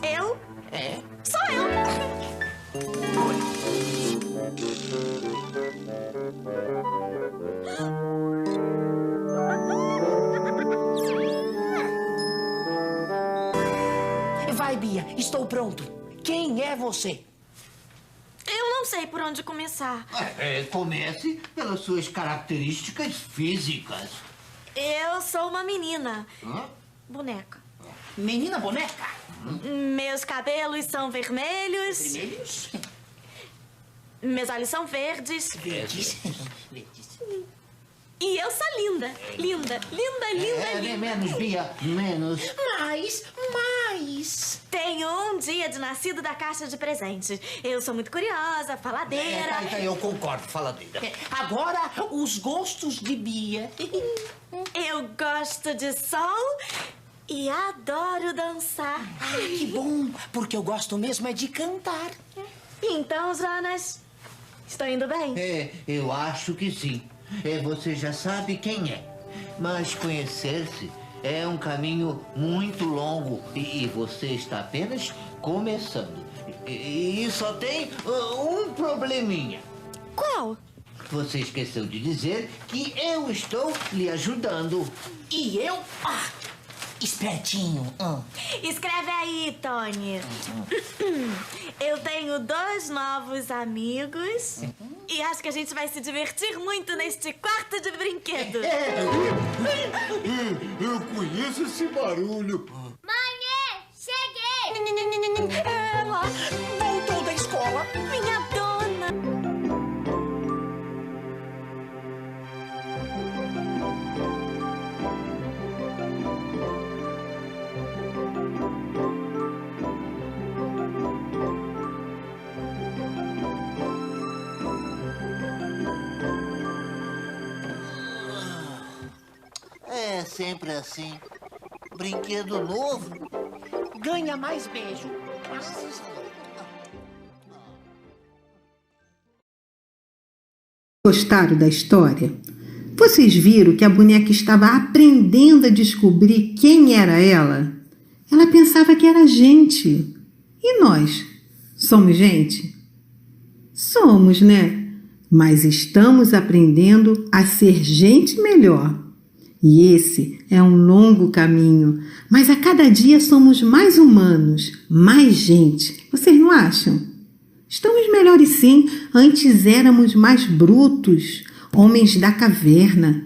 O: Eu? Sou eu.
R: Vai, Bia, estou pronto. Quem é você?
O: Eu não sei por onde começar.
P: Comece pelas suas características físicas.
O: Eu sou uma menina. Boneca.
R: Menina boneca?
O: Meus cabelos são vermelhos.
R: Vermelhos?
O: Meus olhos são verdes.
R: Verdes.
O: E eu sou linda. Linda, linda, linda, linda.
P: Menos, Bia, menos.
R: Mais.
O: Tenho um dia de nascido da caixa de presentes. Eu sou muito curiosa, faladeira.
P: Eu concordo, faladeira.
R: Agora, os gostos de Bia.
O: Eu gosto de sol e adoro dançar.
R: Que bom, porque eu gosto mesmo é de cantar.
O: Então, Jonas, estou indo bem?
P: Eu acho que sim. Você já sabe quem é. Mas conhecer-se é um caminho muito longo e você está apenas começando. E só tem um probleminha.
O: Qual?
P: Você esqueceu de dizer que eu estou lhe ajudando.
R: E eu? Espertinho.
O: Escreve aí, Tony. Eu tenho 2 novos amigos e acho que a gente vai se divertir muito neste quarto de brinquedo.
P: Eu conheço esse barulho.
J: Mãe, cheguei!
R: Ela voltou da escola.
O: Minha dona.
P: É sempre assim. Brinquedo novo,
R: ganha mais beijo.
T: Gostaram da história? Vocês viram que a boneca estava aprendendo a descobrir quem era ela? Ela pensava que era gente. E nós? Somos gente? Somos, né? Mas estamos aprendendo a ser gente melhor. E esse é um longo caminho, mas a cada dia somos mais humanos, mais gente. Vocês não acham? Estamos melhores sim. Antes éramos mais brutos, homens da caverna.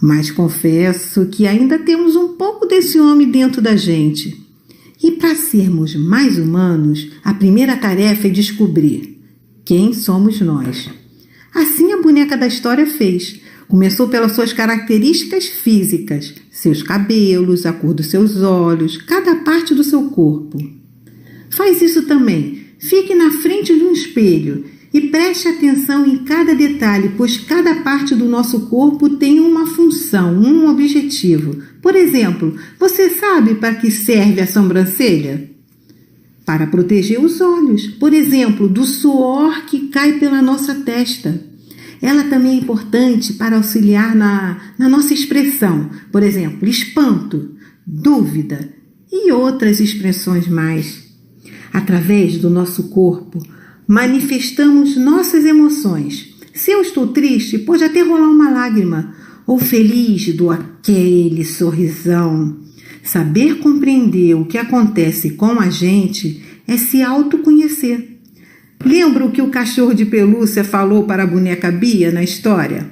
T: Mas confesso que ainda temos um pouco desse homem dentro da gente. E para sermos mais humanos, a primeira tarefa é descobrir quem somos nós. Assim a boneca da história fez. Começou pelas suas características físicas, seus cabelos, a cor dos seus olhos, cada parte do seu corpo. Faz isso também. Fique na frente de um espelho e preste atenção em cada detalhe, pois cada parte do nosso corpo tem uma função, um objetivo. Por exemplo, você sabe para que serve a sobrancelha? Para proteger os olhos, por exemplo, do suor que cai pela nossa testa. Ela também é importante para auxiliar na nossa expressão, por exemplo, espanto, dúvida e outras expressões mais. Através do nosso corpo, manifestamos nossas emoções. Se eu estou triste, pode até rolar uma lágrima, ou feliz, dou aquele sorrisão. Saber compreender o que acontece com a gente é se autoconhecer. Lembra o que o cachorro de pelúcia falou para a boneca Bia na história?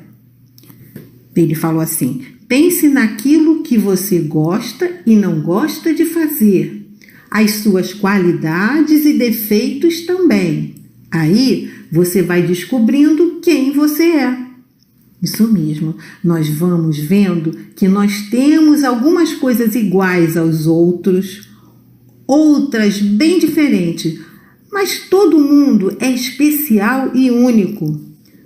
T: Ele falou assim: pense naquilo que você gosta e não gosta de fazer. As suas qualidades e defeitos também. Aí você vai descobrindo quem você é. Isso mesmo, nós vamos vendo que nós temos algumas coisas iguais aos outros, outras bem diferentes, mas todo mundo é especial e único.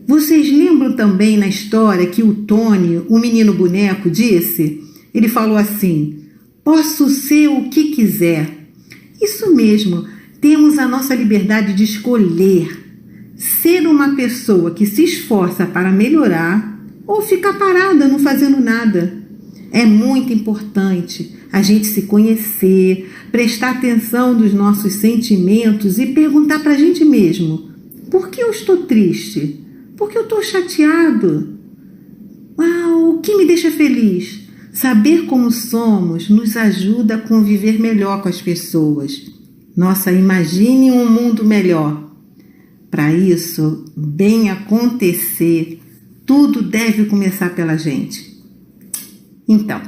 T: Vocês lembram também na história que o Tony, o menino boneco, disse? Ele falou assim: posso ser o que quiser. Isso mesmo, temos a nossa liberdade de escolher ser uma pessoa que se esforça para melhorar ou ficar parada não fazendo nada. É muito importante a gente se conhecer, prestar atenção nos nossos sentimentos e perguntar para a gente mesmo: por que eu estou triste? Por que eu estou chateado? O que me deixa feliz? Saber como somos nos ajuda a conviver melhor com as pessoas. Nossa, imagine um mundo melhor. Para isso bem acontecer, tudo deve começar pela gente. Então,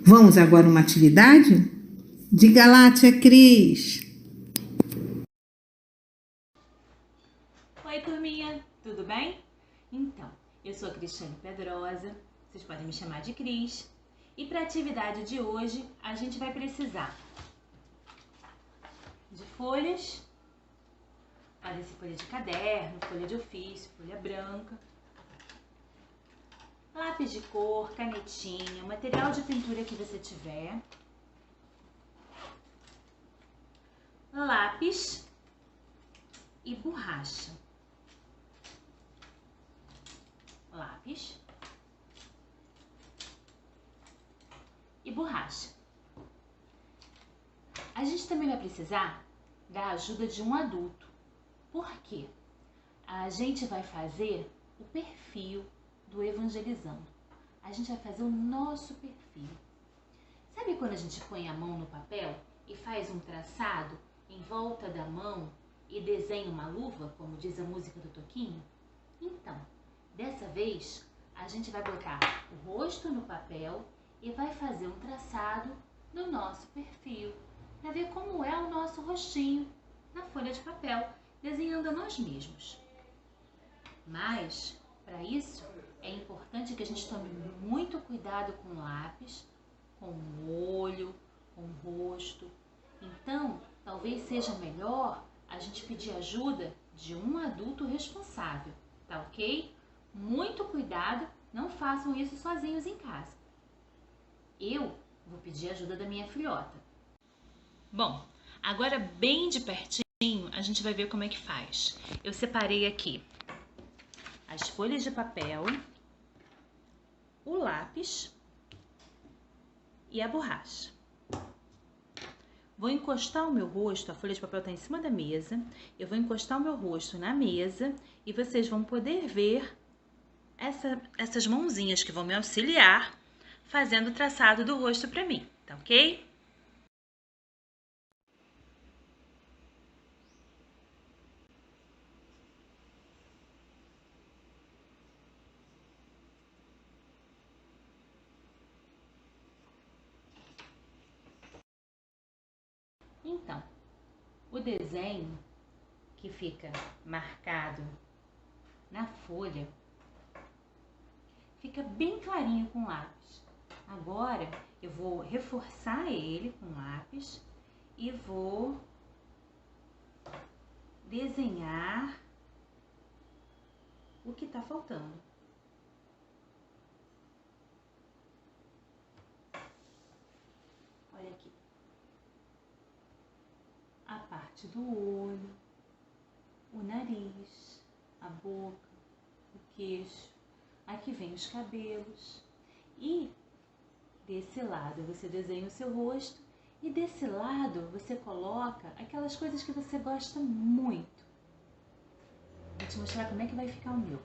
T: vamos agora a uma atividade? Diga lá, tia Cris.
U: Oi, turminha, tudo bem? Então, eu sou a Cristiane Pedrosa, vocês podem me chamar de Cris. E para a atividade de hoje, a gente vai precisar de folhas, podem ser folha de caderno, folha de ofício, folha branca, lápis de cor, canetinha, material de pintura que você tiver, lápis e borracha. Lápis e borracha. A gente também vai precisar da ajuda de um adulto. Por quê? A gente vai fazer o perfil do Evangelizando. A gente vai fazer o nosso perfil. Sabe quando a gente põe a mão no papel e faz um traçado em volta da mão e desenha uma luva, como diz a música do Toquinho? Então, dessa vez, a gente vai botar o rosto no papel e vai fazer um traçado no nosso perfil, para ver como é o nosso rostinho na folha de papel, desenhando a nós mesmos. Mas, para isso, é importante que a gente tome muito cuidado com o lápis, com o olho, com o rosto. Então, talvez seja melhor a gente pedir ajuda de um adulto responsável, tá ok? Muito cuidado, não façam isso sozinhos em casa. Eu vou pedir ajuda da minha filhota. Bom, agora bem de pertinho a gente vai ver como é que faz. Eu separei aqui as folhas de papel, o lápis e a borracha. Vou encostar o meu rosto, a folha de papel está em cima da mesa, eu vou encostar o meu rosto na mesa e vocês vão poder ver essas mãozinhas que vão me auxiliar fazendo o traçado do rosto para mim, tá ok? Então, o desenho que fica marcado na folha fica bem clarinho com lápis. Agora eu vou reforçar ele com lápis e vou desenhar o que está faltando. Olha aqui. A parte do olho, o nariz, a boca, o queixo, aqui vem os cabelos e desse lado você desenha o seu rosto e desse lado você coloca aquelas coisas que você gosta muito. Vou te mostrar como é que vai ficar o meu.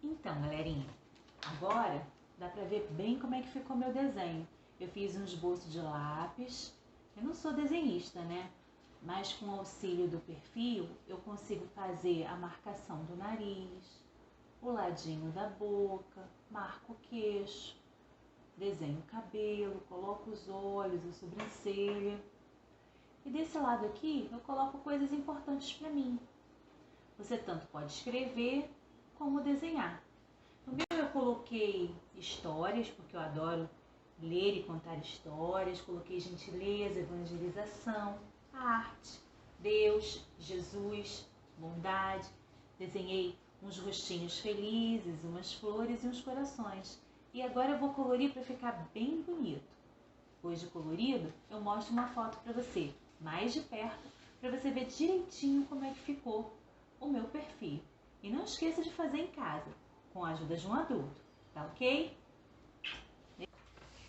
U: Então, galerinha, agora dá pra ver bem como é que ficou meu desenho. Eu fiz um esboço de lápis. Eu não sou desenhista, né? Mas com o auxílio do perfil, eu consigo fazer a marcação do nariz, o ladinho da boca, marco o queixo, desenho o cabelo, coloco os olhos, a sobrancelha. E desse lado aqui, eu coloco coisas importantes para mim. Você tanto pode escrever como desenhar. No meu eu coloquei histórias, porque eu adoro ler e contar histórias, coloquei gentileza, evangelização, arte, Deus, Jesus, bondade, desenhei uns rostinhos felizes, umas flores e uns corações. E agora eu vou colorir para ficar bem bonito. Depois de colorido, eu mostro uma foto para você, mais de perto, para você ver direitinho como é que ficou o meu perfil. E não esqueça de fazer em casa, com a ajuda de um adulto, tá ok?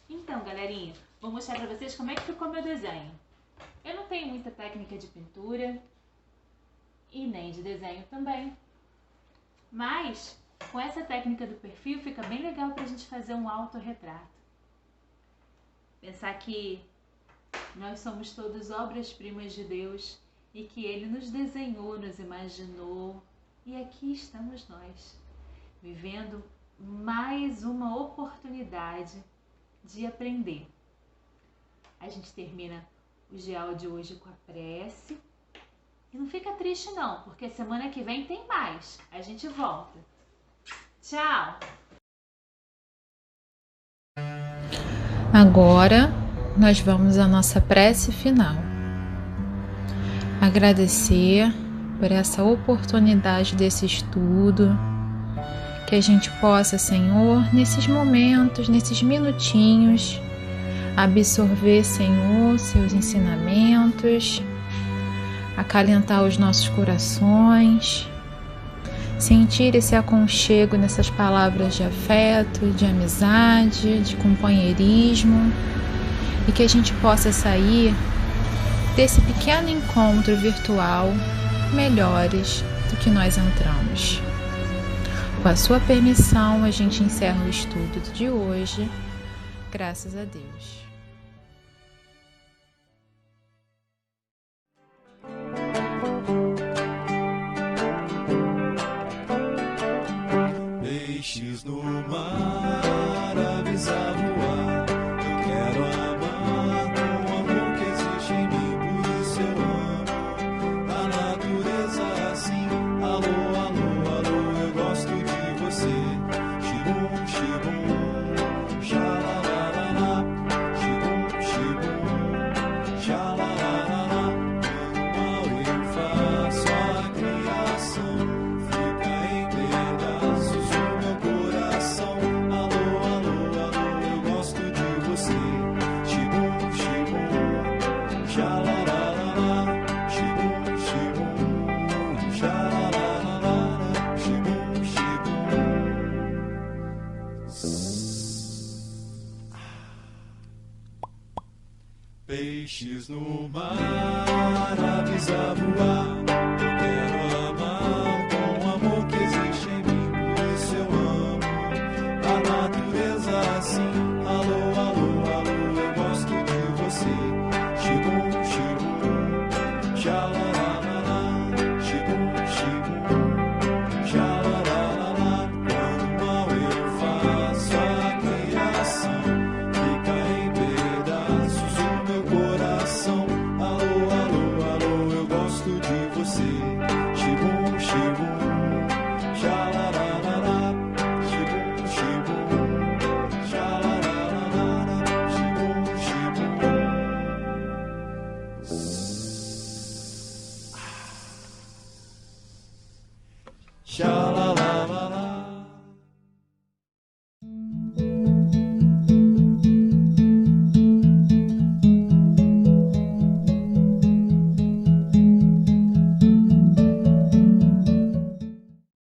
U: Então, galerinha, vou mostrar para vocês como é que ficou meu desenho. Eu não tenho muita técnica de pintura e nem de desenho também, mas com essa técnica do perfil fica bem legal para a gente fazer um autorretrato. Pensar que nós somos todos obras-primas de Deus e que Ele nos desenhou, nos imaginou e aqui estamos nós, vivendo mais uma oportunidade de aprender. A gente termina o GEAL de hoje com a prece. E não fica triste não, porque semana que vem tem mais. A gente volta. Tchau!
A: Agora nós vamos à nossa prece final. Agradecer por essa oportunidade desse estudo. Que a gente possa, Senhor, nesses momentos, nesses minutinhos, absorver, Senhor, seus ensinamentos, acalentar os nossos corações, sentir esse aconchego nessas palavras de afeto, de amizade, de companheirismo, e que a gente possa sair desse pequeno encontro virtual melhores do que nós entramos. Com a sua permissão, a gente encerra o estudo de hoje. Graças a Deus.
H: Peixes no mar, aves a voar. Eu quero amar com o amor que existe em mim, por isso eu amo a natureza assim. Alô, alô, alô, eu gosto de você. Xibum, xibum, xalalalala, a voar. Eu quero amar com o amor que existe em mim, por isso eu amo a natureza assim. Alô, alô, alô, eu gosto de você. Xigum, xigum, xalá.